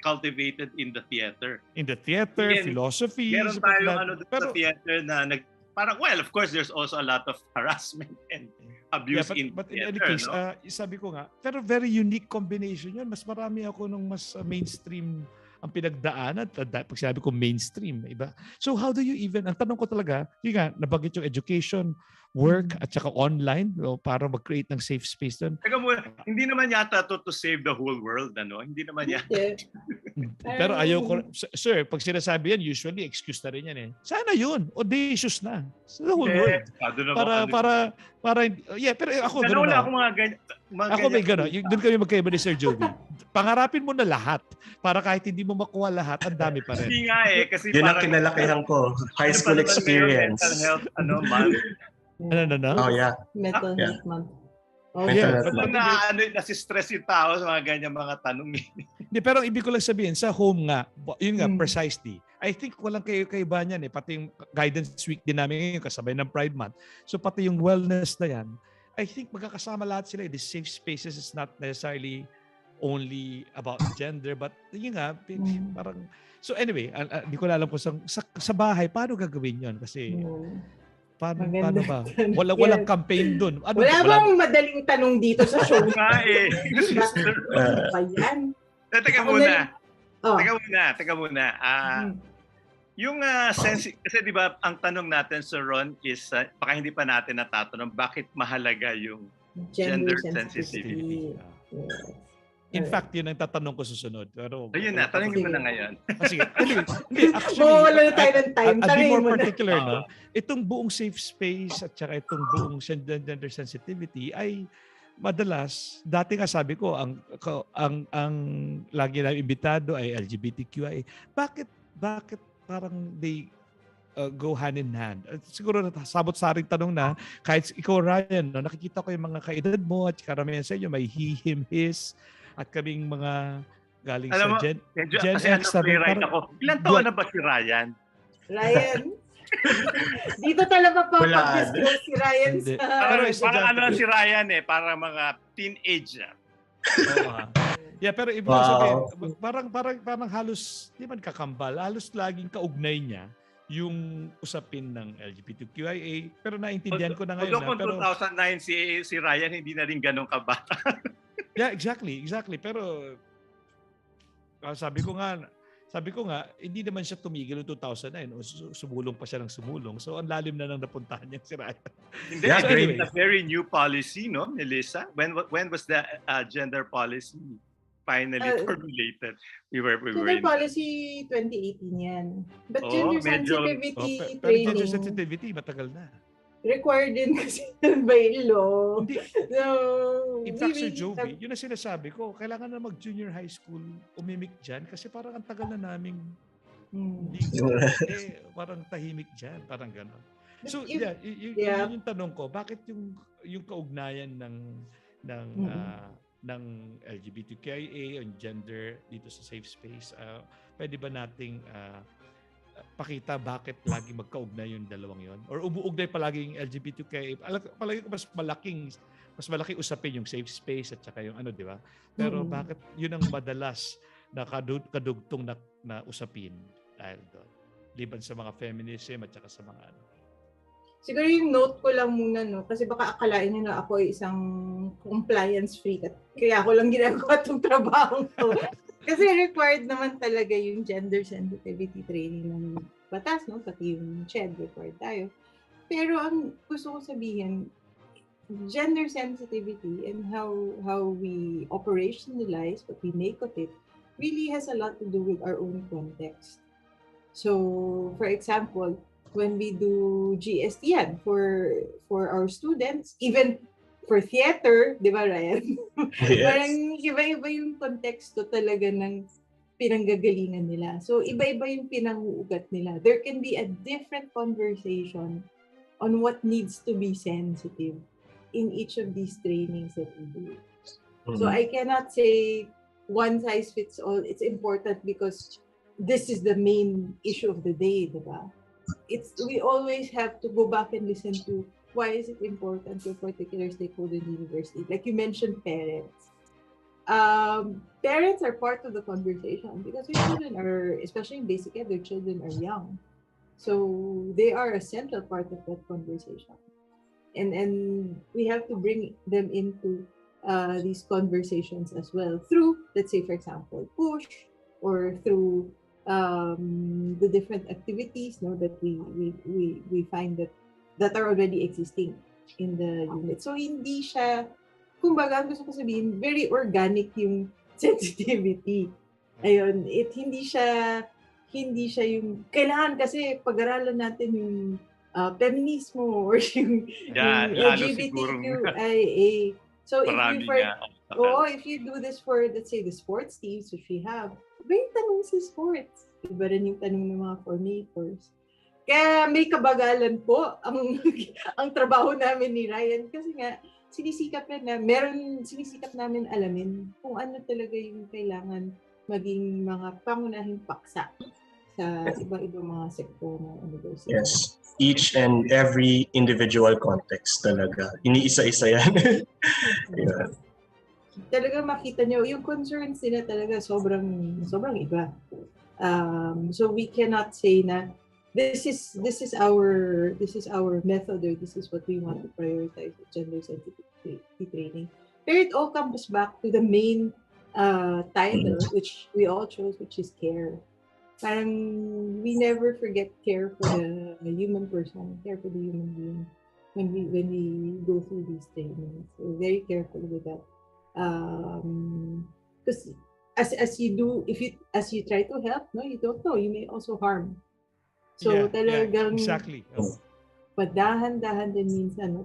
cultivated in the theater. In the theater, philosophy. Meron tayong sa theater na parang, well, of course, there's also a lot of harassment and abuse but in theater, any case, no? sabi ko nga, pero very unique combination yun. Mas marami ako nung mas mainstream ang pinagdaanan. Pag sinabi ko mainstream, iba. So how do you even, ang tanong ko talaga, yun nga, nabanggit yung education, work, at saka online, para mag-create ng safe space doon. Teka muna, hindi naman yata to save the whole world, ano? Hindi naman yata. Pero ayaw ko, sir, pag sinasabi yan, usually excuse na rin yan eh. Sana yun, audacious na. Sa the whole world. Pero ako, gano'n ako mga ganyan. Ako may gano'n. Doon kami magkaiba ni Sir Jovi. Pangarapin mo na lahat para kahit hindi mo makuha lahat, ang dami pa rin. Hindi nga eh. Kasi yun ang kinalakihan ko. High school experience. Mental health, month. Ano? Oh, yeah. Mental health month. Oh, yeah. Nasi-stress yung tao sa mga ganyan mga tanong. Hindi, pero ibig ko lang sabihin, sa home nga, yun nga, precisely. I think walang kaiba niyan eh. Pati yung guidance week din namin ngayon, kasabay ng Pride Month. So pati yung wellness na yan, I think magkakasama lahat sila. The safe spaces is not necessarily only about gender, but yun nga, parang... So anyway, hindi ko alam kung sa bahay, paano gagawin yun? Kasi... Paano ba? Walang campaign doon. Wala bang madaling tanong dito sa show? Nga eh. Ayan. Teka muna. Yung kasi di ba ang tanong natin sa Ron is baka hindi pa natin natatanong bakit mahalaga yung gender sensitivity. Yes. In fact, yun ang tatanong ko susunod. Pero Ayun na, tanongin mo na ngayon. Sige. Anyway, hindi, actually, Mawawala na tayo ng time. I'll be Tanungin more mo na. particular, no? Itong buong safe space at saka itong buong gender sensitivity ay madalas, dati nga sabi ko, ang lagi na imbitado ay LGBTQIA. Bakit parang they go hand in hand? Siguro sabot-saring tanong na, kahit ikaw, Ryan, no, nakikita ko yung mga kaedad mo at karamihan sa inyo may he, him, his, at kaming mga galing Alam mo, sa Gen kasi X. playwright ako. Ilan taon na ba si Ryan? Ryan? Dito talaga papag-disclose si Ryan Hindi. sa... Parang si Ryan parang mga teenager. Yeah, pero ibig sabihin, parang halos, di man kakambal, halos laging kaugnay niya yung usapin ng LGBTQIA. Pero naintindihan ko na ngayon. Kung 2009 si Ryan, hindi na rin ganun kabata. Yeah, exactly. Pero sabi ko nga, hindi naman siya tumigil noong 2009. Sumulong pa siya ng sumulong. So, ang lalim na nang napuntahan niya si Ryan. Hindi, So, anyway. a very new policy, no, Melissa? When was the gender policy finally formulated? Gender policy 2018 yan. But gender sensitivity Pero training gender sensitivity, matagal na. required din kasi by law. Hindi. So, In fact, Sir Joby, yun ang sinasabi ko, kailangan na mag-junior high school umimik dyan kasi parang ang tagal na naming parang tahimik dyan, parang gano'n. So, yun yung tanong ko, bakit yung kaugnayan ng LGBTQIA, yung gender dito sa safe space, pwede ba nating pakita bakit lagi magkaugnay yung dalawang yon or umuugnay palagi yung LGBTQIA? Palagi ko mas malaking usapin yung safe space at saka yung di ba? Pero bakit yun ang madalas na kadugtong na usapin dahil doon? Liban sa mga feminism at saka sa mga Siguro yung note ko lang muna, no? Kasi baka akalain nyo na ako ay isang compliance freak at kaya ako lang ginagawa itong trabaho ko. Kasi required naman talaga yung gender sensitivity training ng batas, no? Pati yung CHED required tayo. Pero ang gusto ko sabihin, gender sensitivity and how we operationalize what we make of it really has a lot to do with our own context. So, for example, when we do GST yan for our students, even for theater, di ba, Ryan? Yes. Parang iba-iba yung konteksto talaga ng pinanggagalingan nila. So, iba-iba yung pinanguugat nila. There can be a different conversation on what needs to be sensitive in each of these trainings that we do. So, I cannot say one size fits all. It's important because this is the main issue of the day, di ba? We always have to go back and listen to why is it important to a particular stakeholder in the university. Like you mentioned, parents. Parents are part of the conversation because their children are, especially in basic ed, their children are young. So they are a central part of that conversation. And we have to bring them into these conversations as well through, let's say, for example, push or through the different activities, no, that we find that are already existing in the unit. So hindi siya, kumbaga gusto ko sabihin, very organic yung sensitivity. Ayun, hindi siya yung kailangan kasi pag-aralan natin yung feminismo or yung LGBTQIA. So if you do this for, let's say, the sports teams which we have, iba yung tanong sa sports. Iba rin yung tanong ng mga formators. Kaya may kabagalan po ang trabaho namin ni Ryan kasi nga sinisikap namin alamin kung ano talaga yung kailangan maging mga pangunahing paksa sa iba-ibang mga sektor ng university. Yes. Each and every individual context talaga. Iniisa-isa yan. Yeah. Talaga makita nyo, yung concerns nila talaga sobrang iba. So we cannot say na this is our method or this is what we want to prioritize with gender sensitivity training. But it all comes back to the main title which we all chose, which is care. parang we never forget care for the human person, care for the human being when we go through these trainings. So very careful with that. Because as you do, as you try to help, no, you don't know, you may also harm. So talagang exactly. padahan-dahan din minsan, no,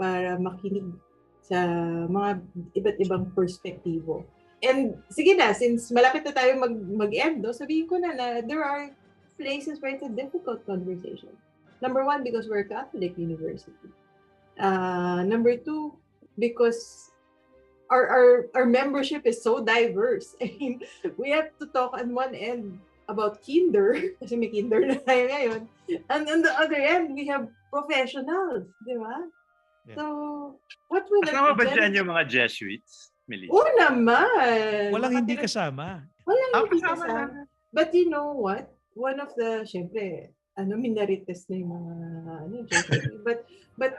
para makinig sa mga iba't ibang perspektibo. And sige na, since malapit na tayo mag-end, no, sabihin ko na there are places where it's a difficult conversation. Number one, because we're a Catholic university. Number two, because our membership is so diverse. I mean, we have to talk on one end about kinder, kasi may kinder na tayo ngayon. And on the other end, we have professionals, di ba? Yeah. So, what will Kasama ba dyan yung mga Jesuits, Melissa? Oo naman! Walang hindi kasama. Walang hindi kasama kasama. But you know what? One of the, syempre, minarites na yung mga, Jesuits. But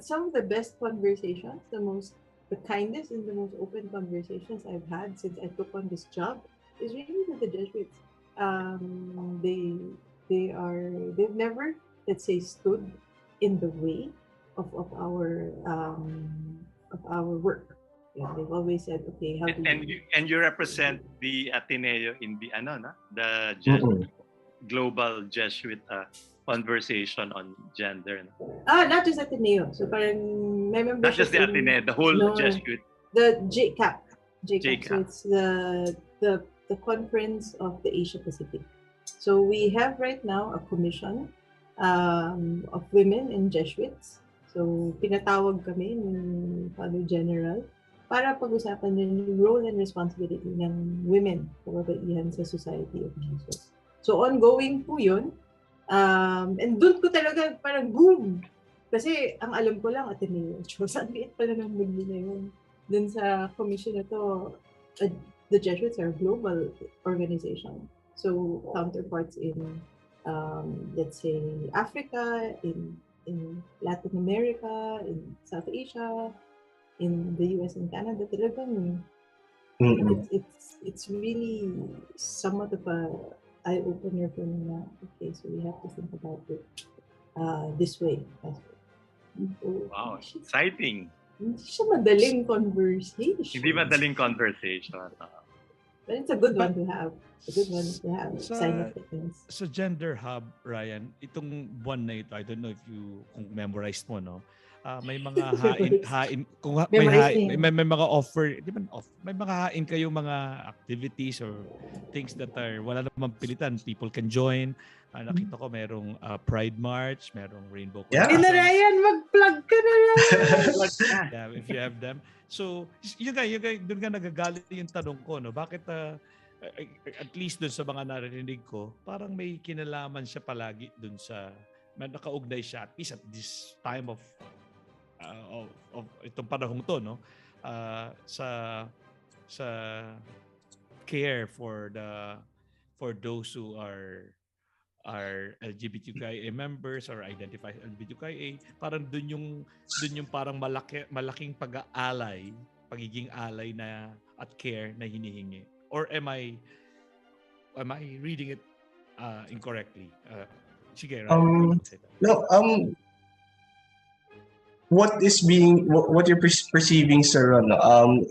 some of the best conversations, the kindest and the most open conversations I've had since I took on this job is really with the Jesuits. They've never, let's say, stood in the way of our work. Yeah, they've always said, okay, how do and you represent the Ateneo in the the global Jesuit conversation on gender. Not just Ateneo. So parang may membership. Not just the Ateneo, the whole Jesuit. The JCAP. JCAP. So it's the Conference of the Asia Pacific. So we have right now a commission of women and Jesuits. So pinatawag kami ng Father General para pag-usapan din yung role and responsibility ng women, kababaihan sa Society of Jesus. So ongoing po yun. And doon ko talaga parang boom! Kasi ang alam ko lang, Ateneo. So ang liit pala ng mundo na yun. Dun sa commission na to, the Jesuits are a global organization. So counterparts in, let's say, Africa, in Latin America, in South Asia, in the US and Canada, talagang it's really somewhat of a eye-opener for me na, okay, so we have to think about it this way. Wow, exciting. Hindi siya madaling conversation. Hindi madaling conversation. But it's a good one to have. A good one to have. Sign of fitness. Sa Gender Hub, Ryan, itong buwan na ito, I don't know if kung memorized mo, no? May mga hain kung may mga offer, di ba may mga hain kayo mga activities or things that are wala namang pilitan, people can join. Nakita ko merong Pride March, merong Rainbow Yeah. Hey, na Ryan, mag-plug ka na lang. Yeah, if you have them. So, yun guys, doon nga nagagalit yung tanong ko, no? Bakit at least doon sa mga narinig ko, parang may kinalaman siya palagi doon sa nakaugnay siya at least at this time of itong panahong to, no? Sa care for those who are LGBTQIA members or identify LGBTQIA, parang dun yung parang malaking pag-aalay, pagiging alay na at care na hinihingi. Or am I reading it incorrectly? Sige, no, what you're perceiving, sir,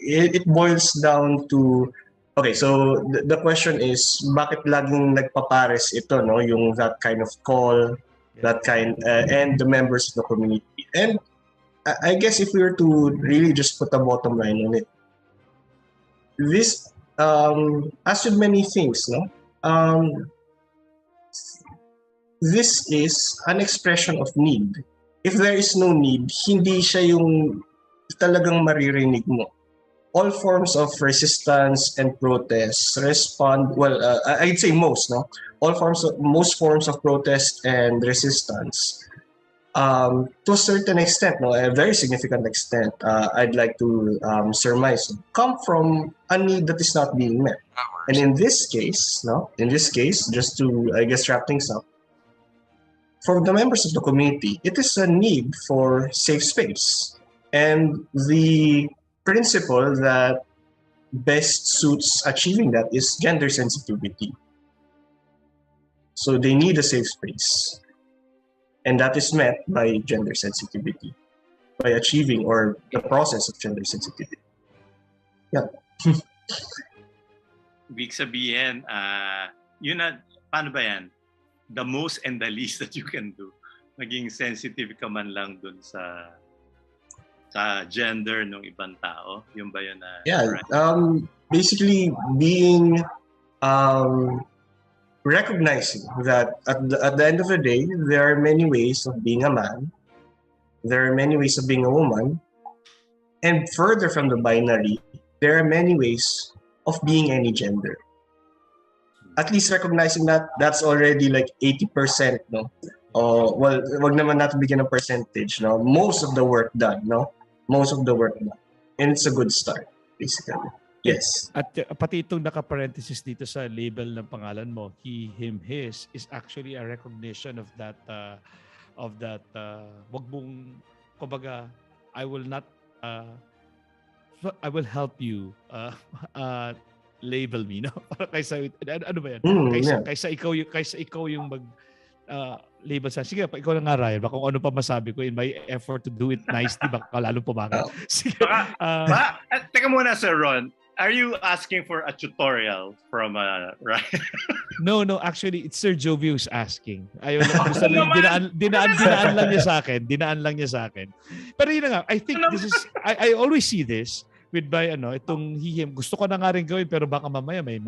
it boils down to, okay, so the question is, bakit laging nagpapares ito, no? Yung that kind of call, that kind, and the members of the community. And I guess if we were to really just put a bottom line on it, this, as with many things, no? This is an expression of need. If there is no need, hindi siya yung talagang maririnig mo. All forms of resistance and protest respond, well, I'd say most, no? Most forms of protest and resistance, to a certain extent, no, a very significant extent, I'd like to surmise, come from a need that is not being met. And in this case, just to, I guess, wrap things up, for the members of the community, it is a need for safe space. And the principle that best suits achieving that is gender sensitivity. So they need a safe space. And that is met by gender sensitivity, by achieving or the process of gender sensitivity. Yeah. Ibig sabihin, yun na, paano ba yan? The most and the least that you can do. Maging sensitive ka man lang dun sa gender ng ibang tao. Yun ba yun na? Yeah. Right? Basically, being recognizing that at the end of the day, there are many ways of being a man. There are many ways of being a woman. And further from the binary, there are many ways of being any gender. At least recognizing that, that's already like 80%, no? Well, wag naman natin bigyan ng percentage, no? Most of the work done, no? Most of the work done. And it's a good start, basically. Yes. At pati itong naka-parenthesis dito sa label ng pangalan mo, he, him, his, is actually a recognition of that, wag mong, kumbaga, I will help you label me, no? Para kaysa, ano ba yan? Kaysa ikaw yung mag label sa. Sige, ikaw na nga, Ryan. Baka kung ano pa masabi ko in my effort to do it nicely, baka lalong pumangat. Sige. Teka muna, Sir Ron. Are you asking for a tutorial from Ryan? No, actually, it's Sir Jovi who's asking. Ayaw lang. Dinaan lang niya sa akin. Pero yun na nga, I think this is, I always see this with itong hihim. Gusto ko na nga rin gawin, pero baka mamaya may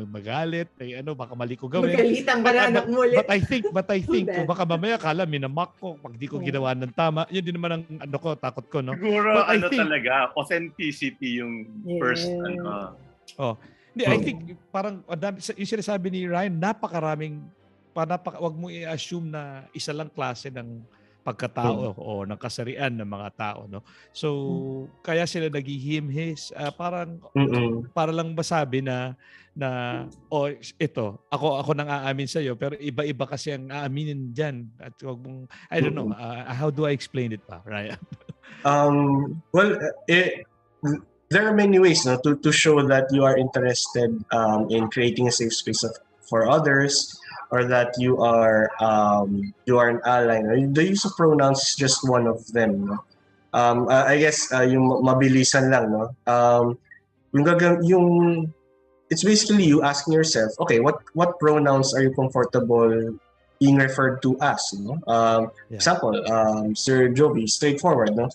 magalit, baka mali ko gawin. Magalitan ka na anak mo ulit. But I think, baka mamaya kala minamak ko pag di ko ginawa ng tama. Yun din naman ang takot ko, no? Siguro, talaga, authenticity yung first, Hindi, I think, parang, yung sinasabi ni Ryan, napakaraming, wag mo i-assume na isa lang klase ng pagkatao o ng kasarian ng mga tao, no? So kaya sila naghihim-his parang para lang masabi na ito ako nang aamin sa iyo, pero iba-iba kasi ang aaminin diyan at wag mong, I don't know, how do I explain it pa, Ryan? Well, there are many ways, no, to show that you are interested in creating a safe space for others, or that you are an ally. The use of pronouns is just one of them. No? I guess yung mabilisan lang, no. It's basically you asking yourself, okay, what pronouns are you comfortable being referred to as? No? Example, Sir Jovi, straightforward. No.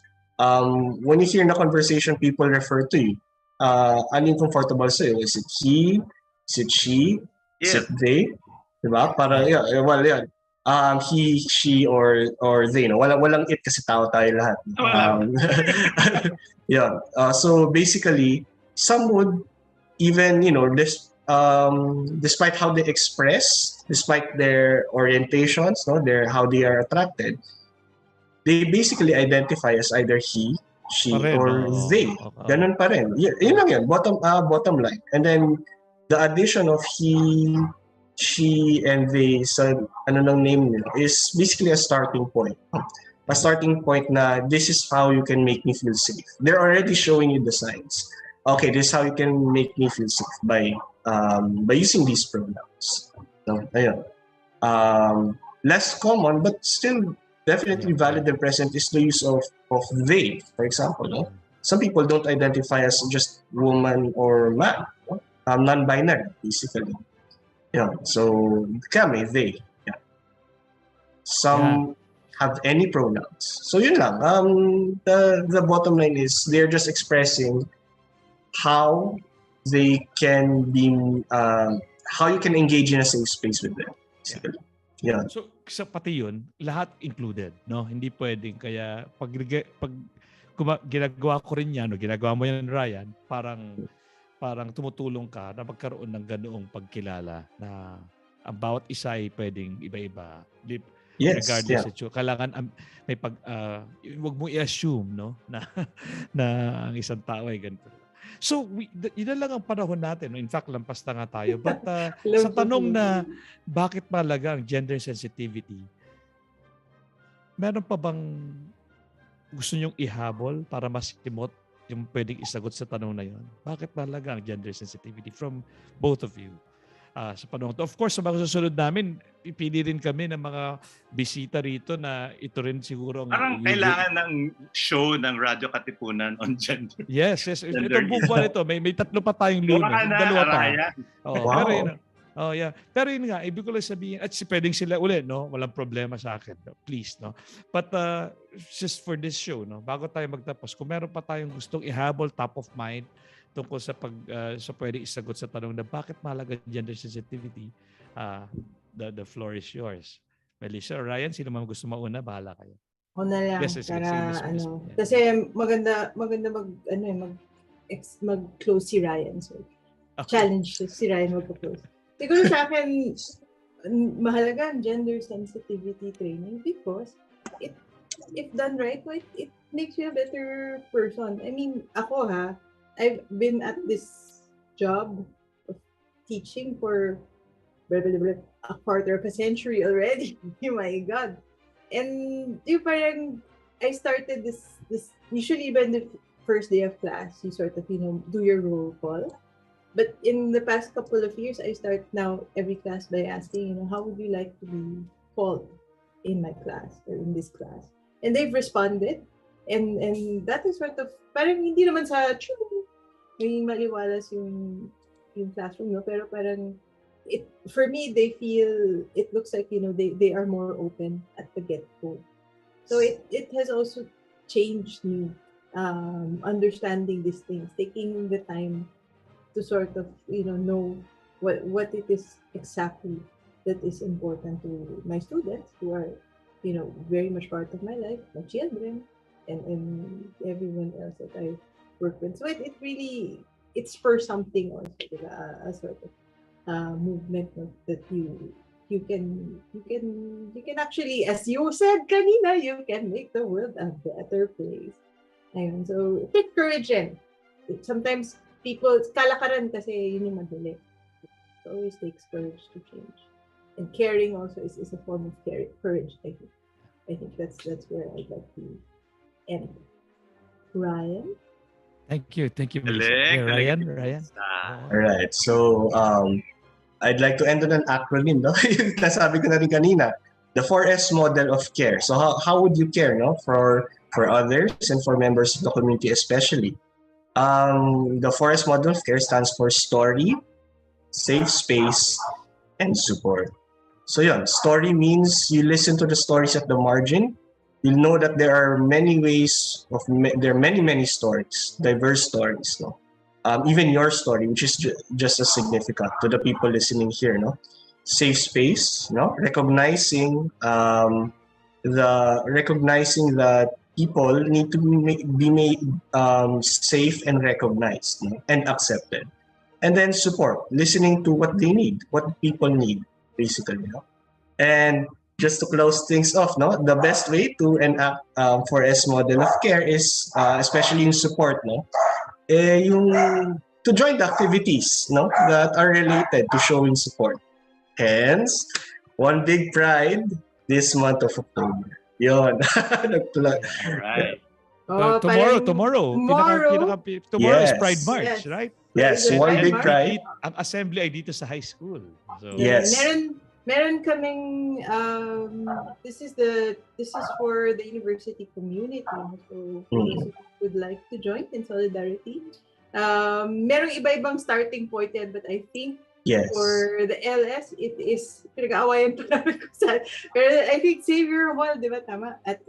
When you hear in a conversation people refer to you, ano yung comfortable sa'yo? Is it he? Is it she? Is it they? Diba? Para he, she, or they, no? Walang it kasi tao tayo lahat. So basically, some would even, despite how they express, despite their orientations, no, how they are attracted, they basically identify as either he, she, or they. Ganun pa rin. Yun lang yan, bottom line. And then the addition of he, she, and they sa name nila is basically a starting point. A starting point na this is how you can make me feel safe. They're already showing you the signs. Okay, this is how you can make me feel safe by using these pronouns. No, ayun. Less common but still definitely valid and present is the use of they, for example. No? Some people don't identify as just woman or man. No? Non-binary, basically. So kami, they. Yeah. Some have any pronouns. So yun lang. The bottom line is they're just expressing how they can be, how you can engage in a safe space with them. Basically. Yeah. So sa pati yun, lahat included, no? Hindi pwedeng, kaya pag ginagawa ko rin yan, no? Ginagawa mo yan, Ryan, parang tumutulong ka na magkaroon ng ganoong pagkilala na ang bawat isa ay pwedeng iba-iba. Regardless of kailangan may wag mo i-assume, no, na ang isang tao ay ganito. So yun lang ang panahon natin. No? In fact, lampas na nga tayo. But sa tanong na bakit mahalaga ang gender sensitivity, meron pa bang gusto nyong ihabol para mas timot yung pwedeng isagot sa tanong na yun? Bakit mahalaga ang gender sensitivity from both of you? sa panahon to. Of course, sa mga susunod namin, pipili rin kami ng mga bisita rito na ito rin siguro ang Parang kailangan ng show ng Radyo Katipunan on gender. Yes. Gender Ito buong buwan ito. May tatlo pa tayong lunes. Baka na, Dalawa pa. Araya. Oh, Wow. Pero yun, Pero yun nga, ibig ko lang sabihin, at pwedeng sila uli, no? Walang problema sa akin. No? Please, no? But just for this show, no? Bago tayo magtapos, kung meron pa tayong gustong ihabol top of mind tungkol sa sa pwedeng isagot sa tanong na bakit mahalaga gender sensitivity, the floor is yours. Melissa or Ryan, sino man gusto mauna, bahala kayo. Ako na lang Yes, para yes. kasi maganda mag-close si Ryan. So challenge si Ryan mag-close. Siguro sa akin mahalaga ang gender sensitivity training because if done right, it makes you a better person. I mean, ako I've been at this job of teaching for a quarter of a century already. Oh my God. And parang I started this usually by the first day of class, you sort of, do your roll call. But in the past couple of years, I start now every class by asking, how would you like to be called in my class or in this class? And they've responded. And that is sort of, parang hindi naman sa may maliwalas yung classroom, no? Pero parang, for me, they feel, it looks like, they are more open at the get-go. So it has also changed me understanding these things, taking the time to sort of, know what it is exactly that is important to my students who are, very much part of my life, my children, and everyone else that I work with. So it really, it's for something also, a sort of movement that you can actually, as you said kanina, you can make the world a better place. Ayun, so take courage in. Sometimes people, kalakaran kasi yun yung madali. It always takes courage to change. And caring also is a form of courage, I think. I think that's where I'd like to end. Ryan? Thank you, Melissa. Ryan. All right. So, I'd like to end on an acronym, no? Yung nasabi ko na rin kanina, the 4S model of care. So, how would you care, no, for others and for members of the community, especially? The 4S model of care stands for story, safe space, and support. So, story means you listen to the stories at the margin. You'll know that there are many ways there are many stories, diverse stories, no? Even your story, which is just as significant to the people listening here, no? Safe space, no? Recognizing that people need to be made safe and recognized, no? And accepted. And then support, listening to what they need, what people need, basically, no? And just to close things off, no, the best way to enact 4S model of care is, especially in support, no, to join the activities, no, that are related to showing support. Hence, one big pride this month of October. Yun. Right. Tomorrow Yes. is Pride March, Yes. right? Yes, one big pride. Ang assembly ay dito sa high school. So, Yes. Meron kaming this is for the university community. So those who would like to join in solidarity. Merong iba-ibang starting point yan, but I think Yes. for the LS it is pinag-aawayan pa namin kung saan. Pero I think Xavier Hall, di ba tama? At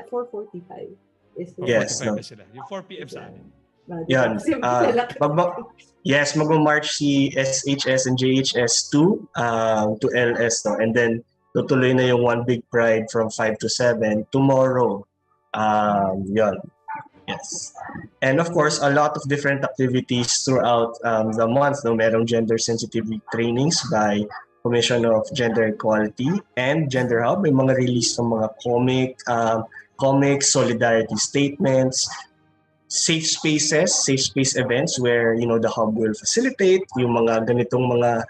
4:45 is the Yes. 45 na sila. Yung 4 p.m. sa amin. Yan. Mag-march si SHS and JHS to LS, no? And then tutuloy na yung One Big Pride from 5 to 7 tomorrow. Yan. Yes. And of course, a lot of different activities throughout the month, no? Merong gender sensitivity trainings by Commission of Gender Equality and Gender Hub. May mga release ng mga comics, solidarity statements, safe space events where the hub will facilitate yung mga ganitong mga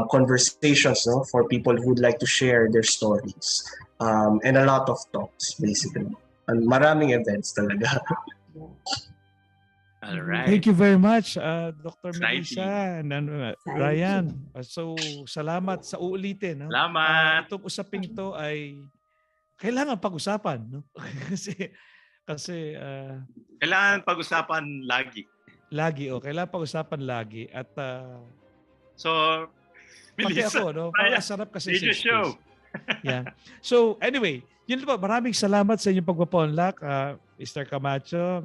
conversations, no, for people who would like to share their stories, and a lot of talks basically, and maraming events talaga. All right. Thank you very much, Dr. Exciting. Melissa and Exciting. Ryan. So, salamat sa uulitin. No? Salamat. Itong usaping ito ay kailangan pag-usapan. No? kasi Kailangan pag-usapan lagi. kailangan pag-usapan lagi. At So, pati Melissa, ako, no? Ryan, Parang sarap kasi radio safe show. space. Yeah. So, anyway, yun po. Maraming salamat sa inyong pagpapaunlak, Mr. Camacho,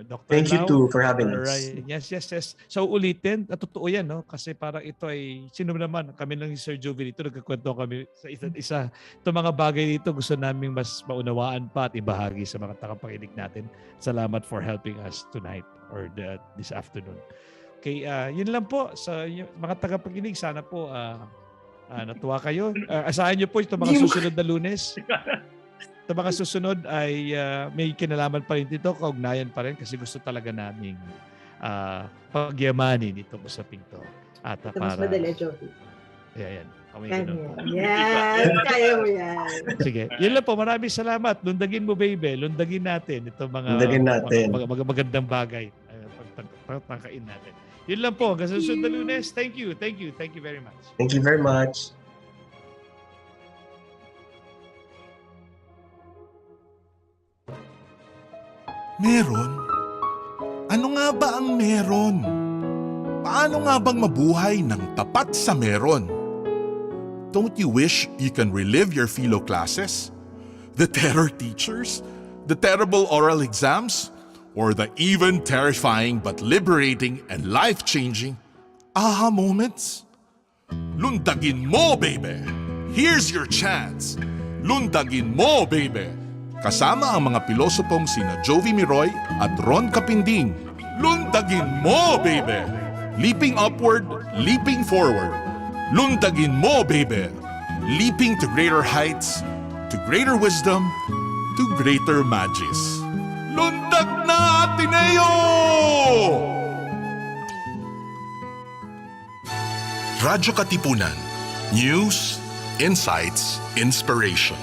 Dr. Thank you Lau, too for having us. Ryan. Yes. So, ulitin. At totoo yan, no? Kasi parang ito ay, sino naman, kami lang ni Sir Jovi dito, nagkakwento kami sa isa't isa. Itong mga bagay dito, gusto naming mas maunawaan pa at ibahagi sa mga tagapakinig natin. Salamat for helping us tonight or this afternoon. Okay, yun lang po sa mga tagapakinig. Sana po natuwa kayo. Asahan nyo po itong mga susunod na Lunes. Ito mga susunod ay may kinalaman pa rin dito, kaugnayan pa rin kasi gusto talaga naming pagyamanin itong usaping to. At Ito mas madali, Jovi. Yan. Yan, kaya mo yan. Sige, yun lang po. Maraming salamat. Lundagin mo, Beybeh. Lundagin natin itong mga Lundagin natin. magandang bagay. Pagtangkain natin. Yun lang po. Hanggang sa susunod na Lunes. Thank you very much. Thank you very much. Meron? Ano nga ba ang meron? Paano nga bang mabuhay ng tapat sa meron? Don't you wish you can relive your philo classes? The terror teachers? The terrible oral exams? Or the even terrifying but liberating and life-changing aha moments? Lundagin mo, Beybeh! Here's your chance! Lundagin mo, Beybeh! Kasama ang mga pilosopong sina Jovi Miroy at Ron Capinding. Lundagin mo, Beybeh! Leaping upward, leaping forward. Lundagin mo, Beybeh! Leaping to greater heights, to greater wisdom, to greater magis. Lundag na, Ateneo! Radyo Katipunan. News, insights, inspiration.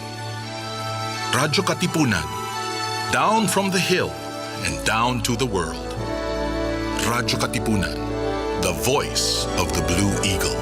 Radyo Katipunan. Down from the hill and down to the world. Radyo Katipunan. The voice of the Blue Eagle.